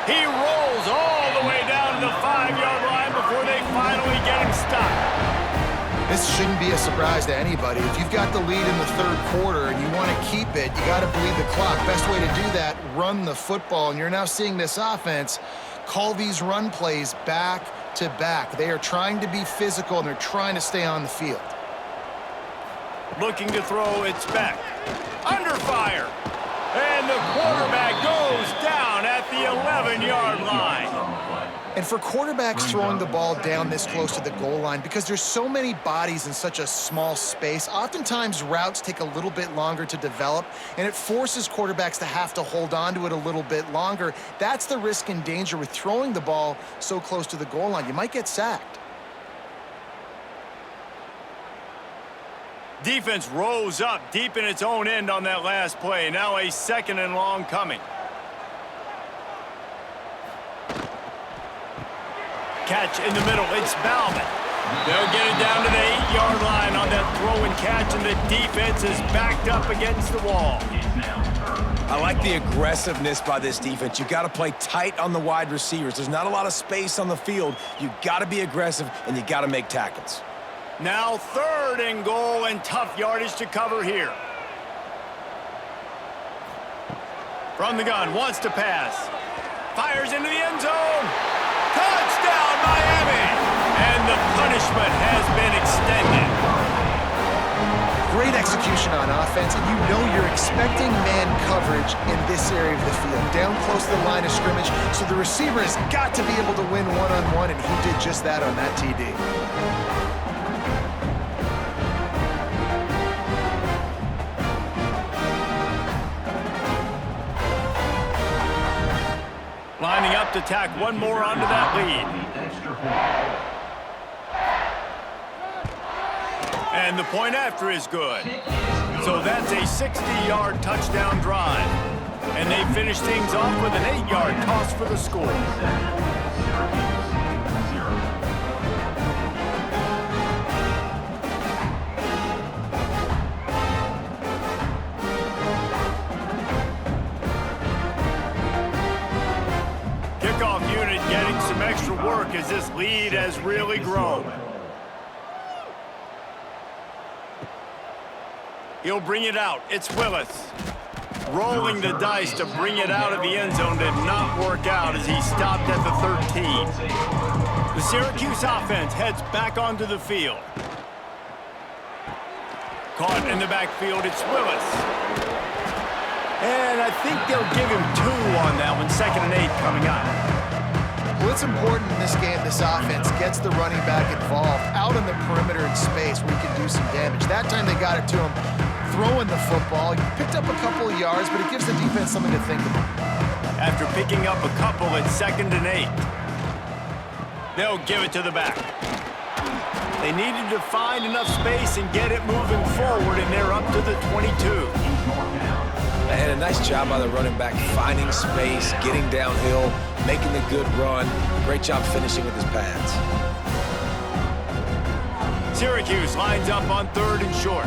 He rolls all the way down to the 5-yard line before they finally get him stopped. This shouldn't be a surprise to anybody. If you've got the lead in the third quarter and you want to keep it, you got to bleed the clock. Best way to do that, run the football. And you're now seeing this offense call these run plays back to back. They are trying to be physical, and they're trying to stay on the field. Looking to throw, it's back. Under fire. And And the quarterback goes down at the 11-yard line. And for quarterbacks throwing the ball down this close to the goal line, because there's so many bodies in such a small space, oftentimes routes take a little bit longer to develop, and it forces quarterbacks to have to hold on to it a little bit longer. That's the risk and danger with throwing the ball so close to the goal line. You might get sacked. Defense rose up deep in its own end on that last play. Now a 2nd and long coming. Catch in the middle. It's Bauman. They'll get it down to the 8-yard line on that throw and catch, and the defense is backed up against the wall. I like the aggressiveness by this defense. You got to play tight on the wide receivers. There's not a lot of space on the field. You got to be aggressive, and you got to make tackles. Now 3rd and goal, and tough yardage to cover here. From the gun, wants to pass. Fires into the end zone. Touchdown, Miami! And the punishment has been extended. Great execution on offense, and you know you're expecting man coverage in this area of the field, down close to the line of scrimmage, so the receiver has got to be able to win one-on-one, and he did just that on that TD. Lining up to tack one more onto that lead. And the point after is good. So that's a 60-yard touchdown drive. And they finish things off with an 8-yard toss for the score. Kickoff unit getting some extra work as this lead has really grown. He'll bring it out. It's Willis. Rolling the dice to bring it out of the end zone did not work out as he stopped at the 13. The Syracuse offense heads back onto the field. Caught in the backfield, it's Willis. And I think they'll give him 2 on that one. 2nd and 8 coming up. Well, it's important in this game this offense gets the running back involved out on the perimeter in space where he can do some damage. That time they got it to him throwing the football. He picked up a couple of yards, but it gives the defense something to think about. After picking up a couple, it's 2nd and 8. They'll give it to the back. They needed to find enough space and get it moving forward, and they're up to the 22. And a nice job by the running back, finding space, getting downhill, making the good run. Great job finishing with his pads. Syracuse lines up on 3rd and short.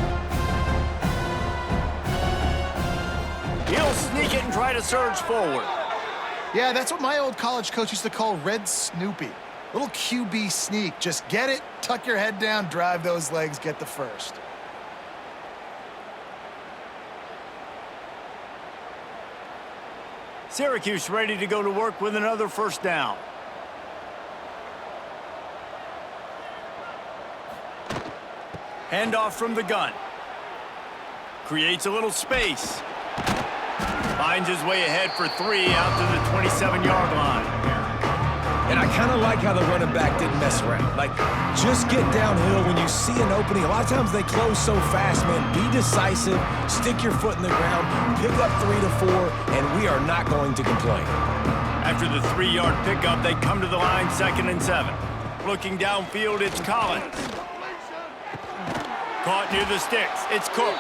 He'll sneak it and try to surge forward. Yeah, that's what my old college coach used to call Red Snoopy. Little QB sneak. Just get it, tuck your head down, drive those legs, get the first. Syracuse ready to go to work with another 1st down. Handoff from the gun. Creates a little space. Finds his way ahead for 3 out to the 27-yard line. And I kind of like how the running back didn't mess around. Like, just get downhill when you see an opening. A lot of times they close so fast, man. Be decisive, stick your foot in the ground, pick up 3 to 4, and we are not going to complain. After the 3-yard pickup, they come to the line 2nd and 7. Looking downfield, it's Collins. Caught near the sticks, it's Cook.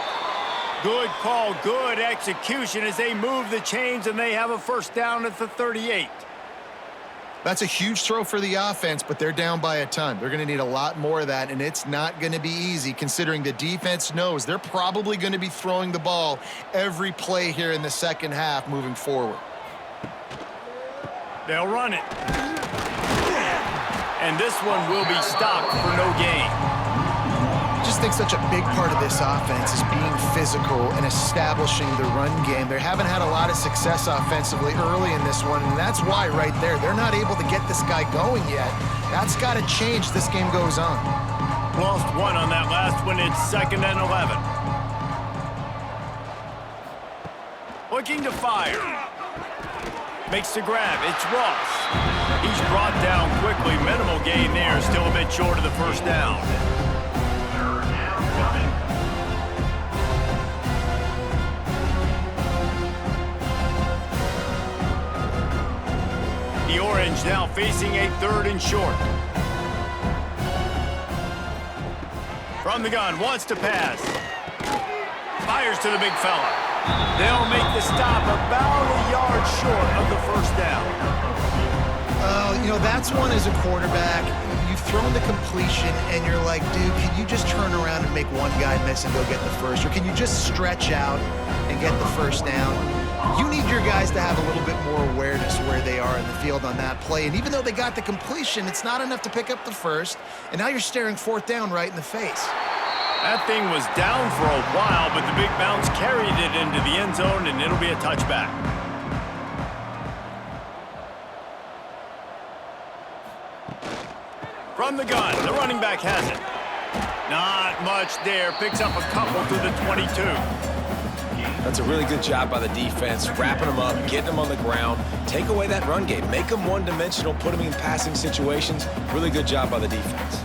Good call, good execution as they move the chains, and they have a 1st down at the 38. That's a huge throw for the offense, but they're down by a ton. They're going to need a lot more of that, and it's not going to be easy considering the defense knows they're probably going to be throwing the ball every play here in the 2nd half moving forward. They'll run it. And this one will be stopped for no gain. I just think such a big part of this offense is being physical and establishing the run game. They haven't had a lot of success offensively early in this one, and that's why right there, they're not able to get this guy going yet. That's got to change as this game goes on. Lost 1 on that last one. It's 2nd and 11. looking to fire. Makes the grab. It's Ross. He's brought down quickly. Minimal gain there. Still a bit short of the first down. The Orange now facing a 3rd and short. From the gun, wants to pass. Fires to the big fella. They'll make the stop about a yard short of the first down. You know, that's one as a quarterback. You've thrown the completion, and you're like, dude, can you just turn around and make one guy miss and go get the first? Or can you just stretch out and get the first down? You need your guys to have a little bit more awareness where they are in the field on that play. And even though they got the completion, it's not enough to pick up the first. And now you're staring 4th down right in the face. That thing was down for a while, but the big bounce carried it into the end zone, and it'll be a touchback. From the gun, the running back has it. Not much there. Picks up a couple to the 22. That's a really good job by the defense, wrapping them up, getting them on the ground, take away that run game, make them one-dimensional, put them in passing situations. Really good job by the defense.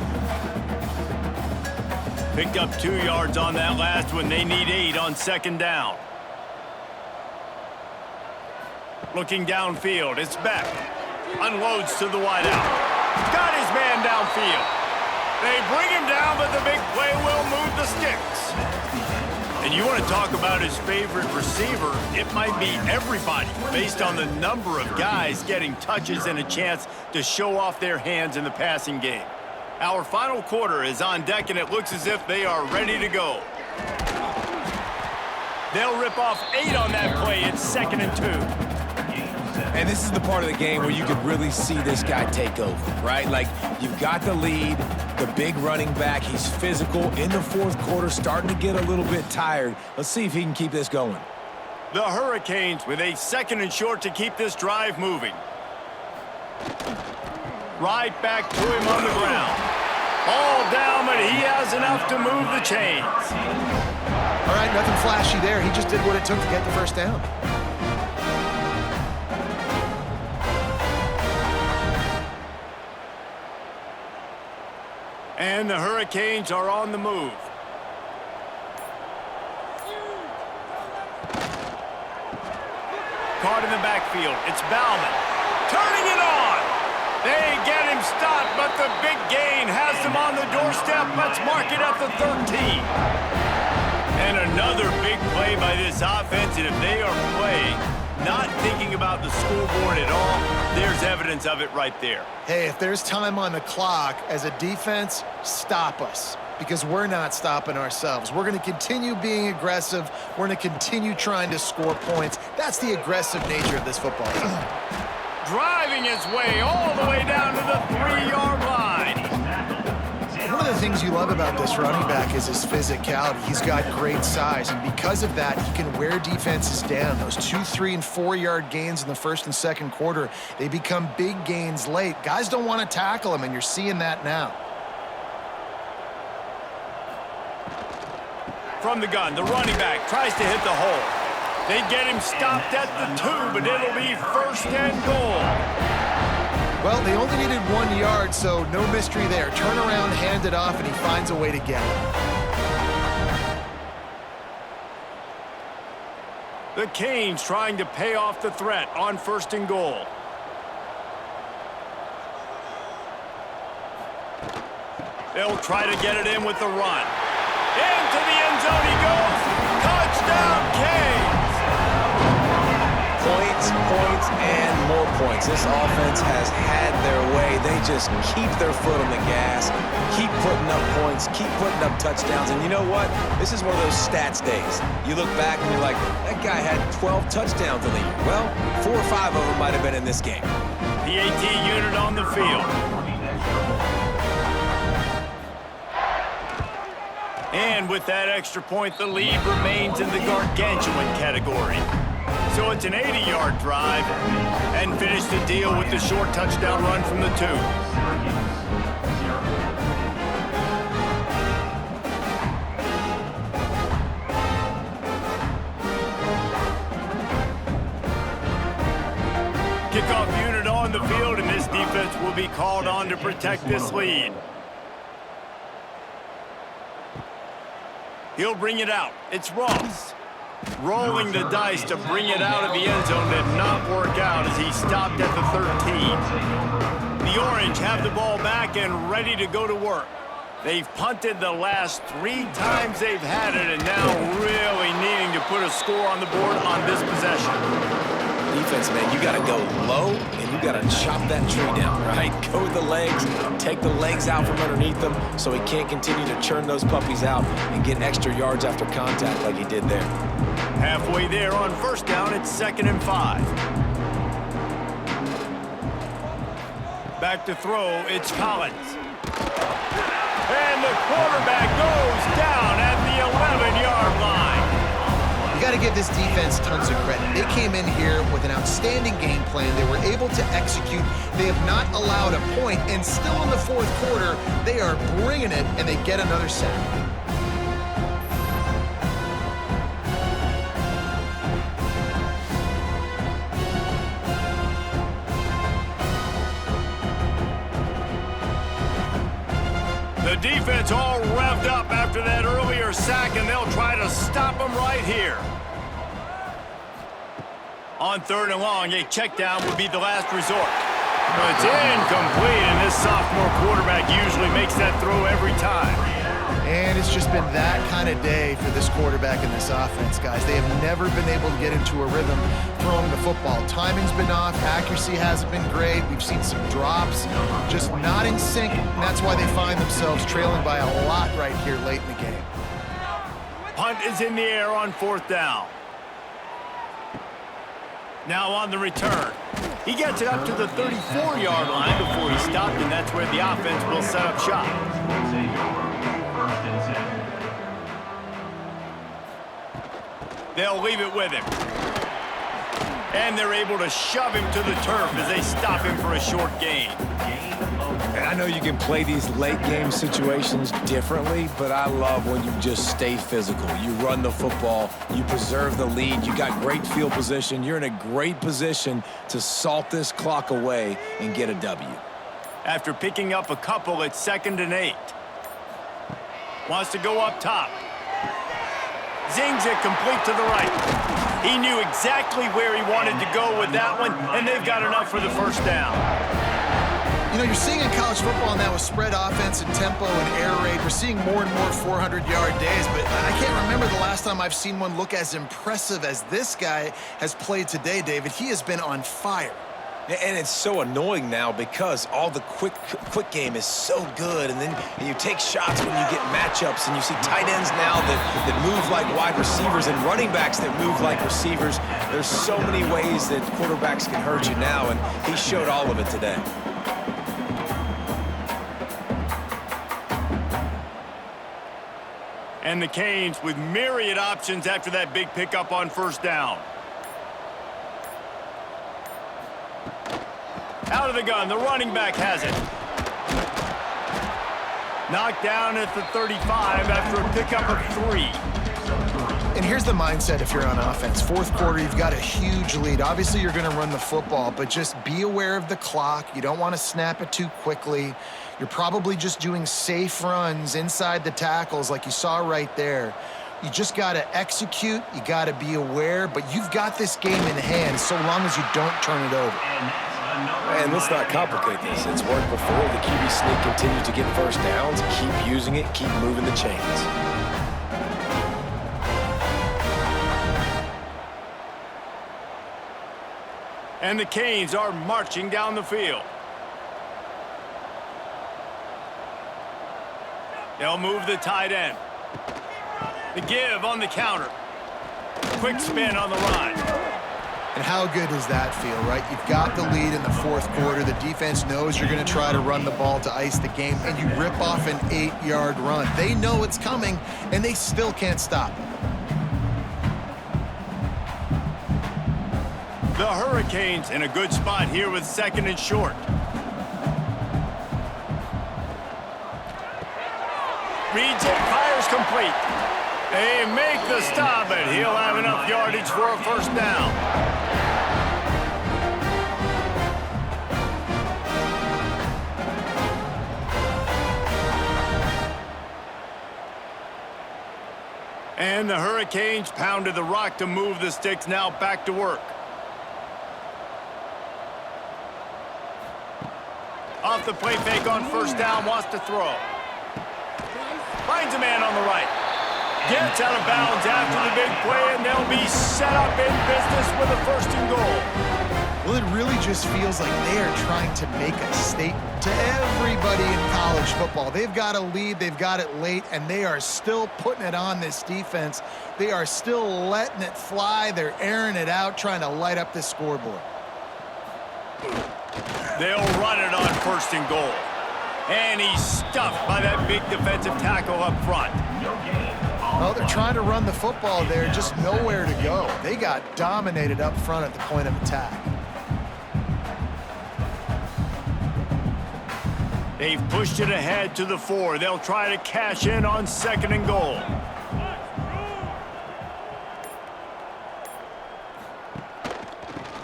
Picked up 2 yards on that last one. They need 8 on 2nd down. Looking downfield, it's Beck. Unloads to the wideout. Got his man downfield. They bring him down, but the big play will move the sticks. And you want to talk about his favorite receiver, it might be everybody, based on the number of guys getting touches and a chance to show off their hands in the passing game. Our final quarter is on deck, and it looks as if they are ready to go. They'll rip off 8 on that play. It's 2nd and 2. And this is the part of the game where you could really see this guy take over, right? Like, you've got the lead, the big running back. He's physical in the 4th quarter, starting to get a little bit tired. Let's see if he can keep this going. The Hurricanes with a 2nd and short to keep this drive moving. Right back to him on the ground. All down, but he has enough to move the chains. All right, nothing flashy there. He just did what it took to get the first down. And the Hurricanes are on the move. Caught in the backfield. It's Bauman. Turning it on. They get him stopped, but the big gain has them on the doorstep. Let's mark it at the 13. And another big play by this offense, and if they are playing, not thinking about the scoreboard at all, there's evidence of it right there. Hey, if there's time on the clock, as a defense, stop us. Because we're not stopping ourselves. We're going to continue being aggressive. We're going to continue trying to score points. That's the aggressive nature of this football team. Driving his way all the way down to the 3-yard line. One of the things you love about this running back is his physicality. He's got great size, and because of that, he can wear defenses down. Those 2-, 3-, and 4-yard gains in the 1st and 2nd quarter, they become big gains late. Guys don't want to tackle him, and you're seeing that now. From the gun, the running back tries to hit the hole. They get him stopped at the 2, but it'll be 1st and goal. Well, they only needed 1 yard, so no mystery there. Turn around, hand it off, and he finds a way to get it. The Canes trying to pay off the threat on 1st and goal. They'll try to get it in with the run. Into the end zone he goes. Touchdown, Canes! Points, points, and more points. This offense has had their way. They just keep their foot on the gas, keep putting up points, keep putting up touchdowns. And you know what? This is one of those stats days. You look back and you're like, that guy had 12 touchdowns in the year. Well, 4 or 5 of them might have been in this game. The AT unit on the field. And with that extra point, the lead remains in the gargantuan category. So it's an 80-yard drive, and finish the deal with the short touchdown run from the 2. Kickoff unit on the field, and this defense will be called on to protect this lead. He'll bring it out. It's Ross. Rolling the dice to bring it out of the end zone did not work out as he stopped at the 13. The Orange have the ball back and ready to go to work. They've punted the last 3 times they've had it, and now really needing to put a score on the board on this possession. Defense, man, you got to go low, and you got to chop that tree down, right? Go with the legs, take the legs out from underneath them so he can't continue to churn those puppies out and get extra yards after contact like he did there. Halfway there on first down, it's 2nd and 5. Back to throw, it's Collins. And the quarterback goes down at the 11-yard line. You got to give this defense tons of credit. They came in here with an outstanding game plan. They were able to execute. They have not allowed a point, and still in the 4th quarter, they are bringing it, and they get another sack. The defense all revved up after that earlier sack, and they'll try to stop them right here. On 3rd and long, a check down would be the last resort. But it's incomplete, and this sophomore quarterback usually makes that throw every time. And it's just been that kind of day for this quarterback and this offense, guys. They have never been able to get into a rhythm throwing the football. Timing's been off. Accuracy hasn't been great. We've seen some drops, just not in sync. And that's why they find themselves trailing by a lot right here late in the game. Punt is in the air on 4th down. Now on the return. He gets it up to the 34-yard line before he stopped, and that's where the offense will set up shop. They'll leave it with him. And they're able to shove him to the turf as they stop him for a short gain. And I know you can play these late-game situations differently, but I love when you just stay physical. You run the football, you preserve the lead, you got great field position. You're in a great position to salt this clock away and get a W. After picking up a couple, it's 2nd and 8. Wants to go up top. Zings it complete to the right. He knew exactly where he wanted to go with that one, and they've got enough for the first down. You know, you're seeing in college football now with spread offense and tempo and air raid, we're seeing more and more 400-yard days, but I can't remember the last time I've seen one look as impressive as this guy has played today, David. He has been on fire. And it's so annoying now because all the quick game is so good, and then you take shots when you get matchups, and you see tight ends now that move like wide receivers and running backs that move like receivers. There's so many ways that quarterbacks can hurt you now, and he showed all of it today. And the Canes with myriad options after that big pickup on first down. Out of the gun, the running back has it. Knocked down at the 35 after a pickup of 3. And here's the mindset if you're on offense. 4th quarter, you've got a huge lead. Obviously, you're going to run the football, but just be aware of the clock. You don't want to snap it too quickly. You're probably just doing safe runs inside the tackles like you saw right there. You just got to execute. You got to be aware, but you've got this game in hand so long as you don't turn it over. And let's not complicate this. It's worked before. The QB sneak continues to get first downs. Keep using it. Keep moving the chains. And the Canes are marching down the field. They'll move the tight end. The give on the counter. Quick spin on the run. And how good does that feel, right? You've got the lead in the 4th quarter. The defense knows you're going to try to run the ball to ice the game, and you rip off an 8-yard run. They know it's coming, and they still can't stop it. The Hurricanes in a good spot here with 2nd and short. Reads it, fires complete. They make the stop, and he'll have enough yardage for a first down. And the Hurricanes pounded the rock to move the sticks, now back to work. Off the play fake on first down, wants to throw. Finds a man on the right. Gets out of bounds after the big play, and they'll be set up in business with a 1st and goal. Well, it really just feels like they are trying to make a statement to everybody in college football. They've got a lead, they've got it late, and they are still putting it on this defense. They are still letting it fly. They're airing it out, trying to light up this scoreboard. They'll run it on 1st and goal. And he's stuffed by that big defensive tackle up front. Well, they're trying to run the football there, just nowhere to go. They got dominated up front at the point of attack. They've pushed it ahead to the 4. They'll try to cash in on 2nd and goal.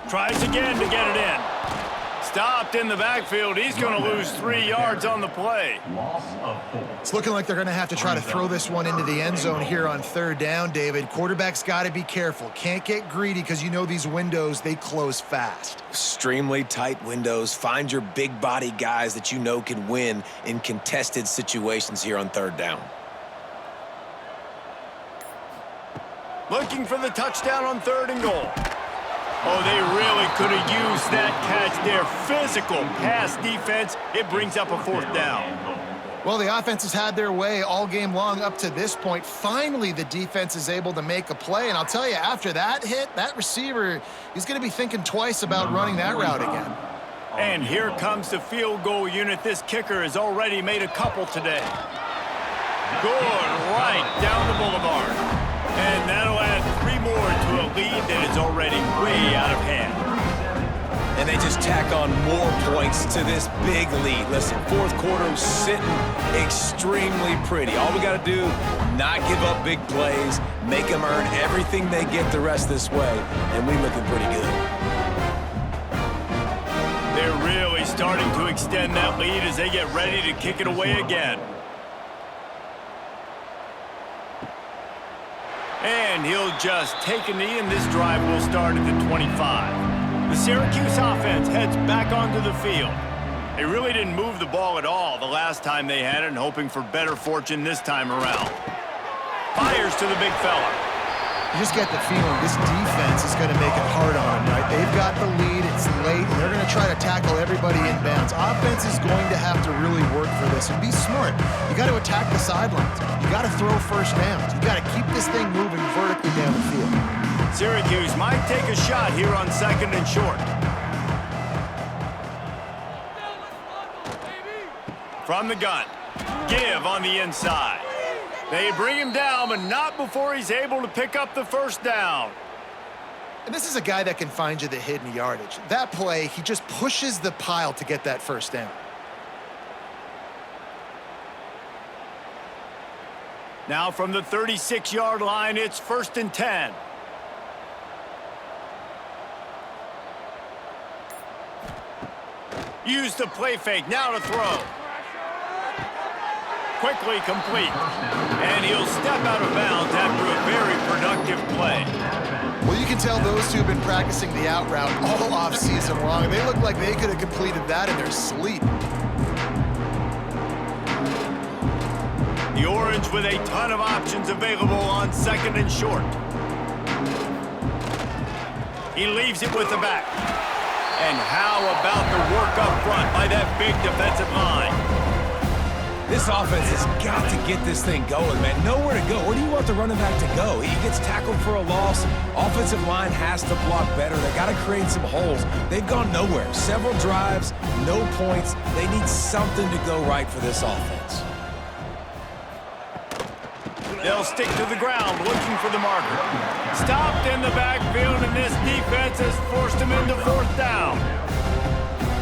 Tries again to get it in. Stopped in the backfield. He's going to lose 3 yards on the play. It's looking like they're going to have to try to throw this one into the end zone here on 3rd down, David. Quarterback's got to be careful. Can't get greedy because you know these windows, they close fast. Extremely tight windows. Find your big body guys that you know can win in contested situations here on 3rd down. Looking for the touchdown on 3rd and goal. Oh, they really could have used that catch there. Physical pass defense. It brings up a 4th down. Well, the offense has had their way all game long up to this point. Finally, the defense is able to make a play. And I'll tell you, after that hit, that receiver, he's going to be thinking twice about running that route again. And here comes the field goal unit. This kicker has already made a couple today. Good right down the boulevard. And that'll add 3 more to a lead that is already way out of hand. And they just tack on more points to this big lead. Listen, 4th quarter sitting extremely pretty. All we got to do, not give up big plays, make them earn everything they get the rest this way, and we're looking pretty good. They're really starting to extend that lead as they get ready to kick it away again. And he'll just take a knee, and this drive will start at the 25. The Syracuse offense heads back onto the field. They really didn't move the ball at all the last time they had it, and hoping for better fortune this time around. Fires to the big fella. You just get the feeling this defense is going to make it hard on them, right? They've got the lead, it's late, and they're going to try to tackle everybody inbounds. Offense is going to have to really work for this and be smart. You got to attack the sidelines. You got to throw 1st downs. You got to keep this thing moving vertically down the field. Syracuse might take a shot here on 2nd and short. From the gun, give on the inside. They bring him down, but not before he's able to pick up the 1st down. And this is a guy that can find you the hidden yardage. That play, he just pushes the pile to get that 1st down. Now from the 36-yard line, it's 1st and 10. Use the play fake, now to throw. Quickly complete. And he'll step out of bounds after a very productive play. Well, you can tell those two have been practicing the out route all off-season long. They look like they could have completed that in their sleep. The Orange with a ton of options available on 2nd and short. He leaves it with the back. And how about the work up front by that big defensive line? This offense has got to get this thing going, man. Nowhere to go. Where do you want the running back to go? He gets tackled for a loss. Offensive line has to block better. They got to create some holes. They've gone nowhere. Several drives, no points. They need something to go right for this offense. They'll stick to the ground, looking for the marker. Stopped in the backfield, and this defense has forced him into 4th down.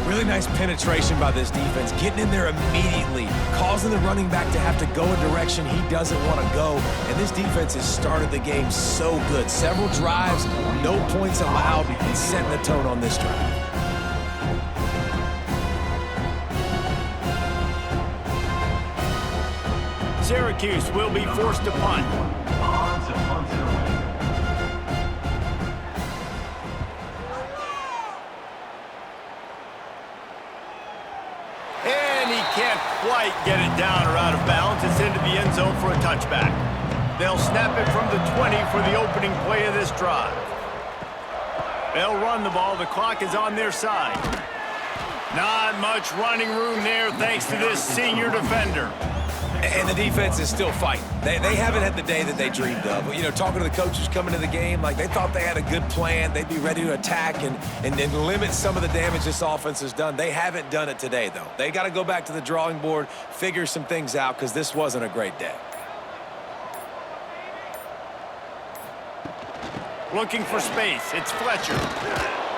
Really nice penetration by this defense, getting in there immediately, causing the running back to have to go a direction he doesn't want to go. And this defense has started the game so good. Several drives, no points allowed, and setting the tone on this drive. Syracuse will be forced to punt. can't quite get it down or out of bounds. It's into the end zone for a touchback. They'll snap it from the 20 for the opening play of this drive. They'll run the ball. The clock is on their side. Not much running room there thanks to this senior defender. And the defense is still fighting. They haven't had the day that they dreamed of. You know, talking to the coaches coming to the game, like they thought they had a good plan. They'd be ready to attack and limit some of the damage this offense has done. They haven't done it today, though. They got to go back to the drawing board, figure some things out, because this wasn't a great day. Looking for space. It's Fletcher.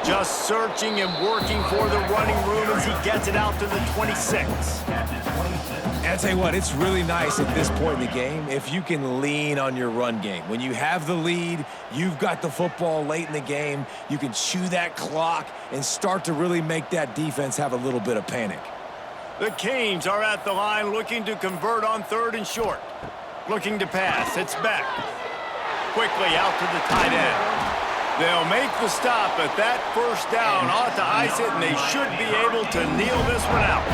Just searching and working for the running room as he gets it out to the 26. And I tell you what, it's really nice at this point in the game if you can lean on your run game. When you have the lead, you've got the football late in the game, you can chew that clock and start to really make that defense have a little bit of panic. The Canes are at the line looking to convert on 3rd and short. Looking to pass. It's Beck. Quickly out to the tight end. They'll make the stop, but that first down ought to ice it, and they should be able to kneel this one out.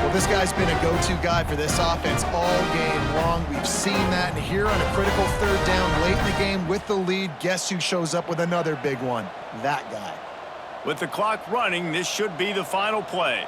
Well, this guy's been a go-to guy for this offense all game long. We've seen that, and here on a critical 3rd down late in the game with the lead, guess who shows up with another big one? That guy. With the clock running, this should be the final play.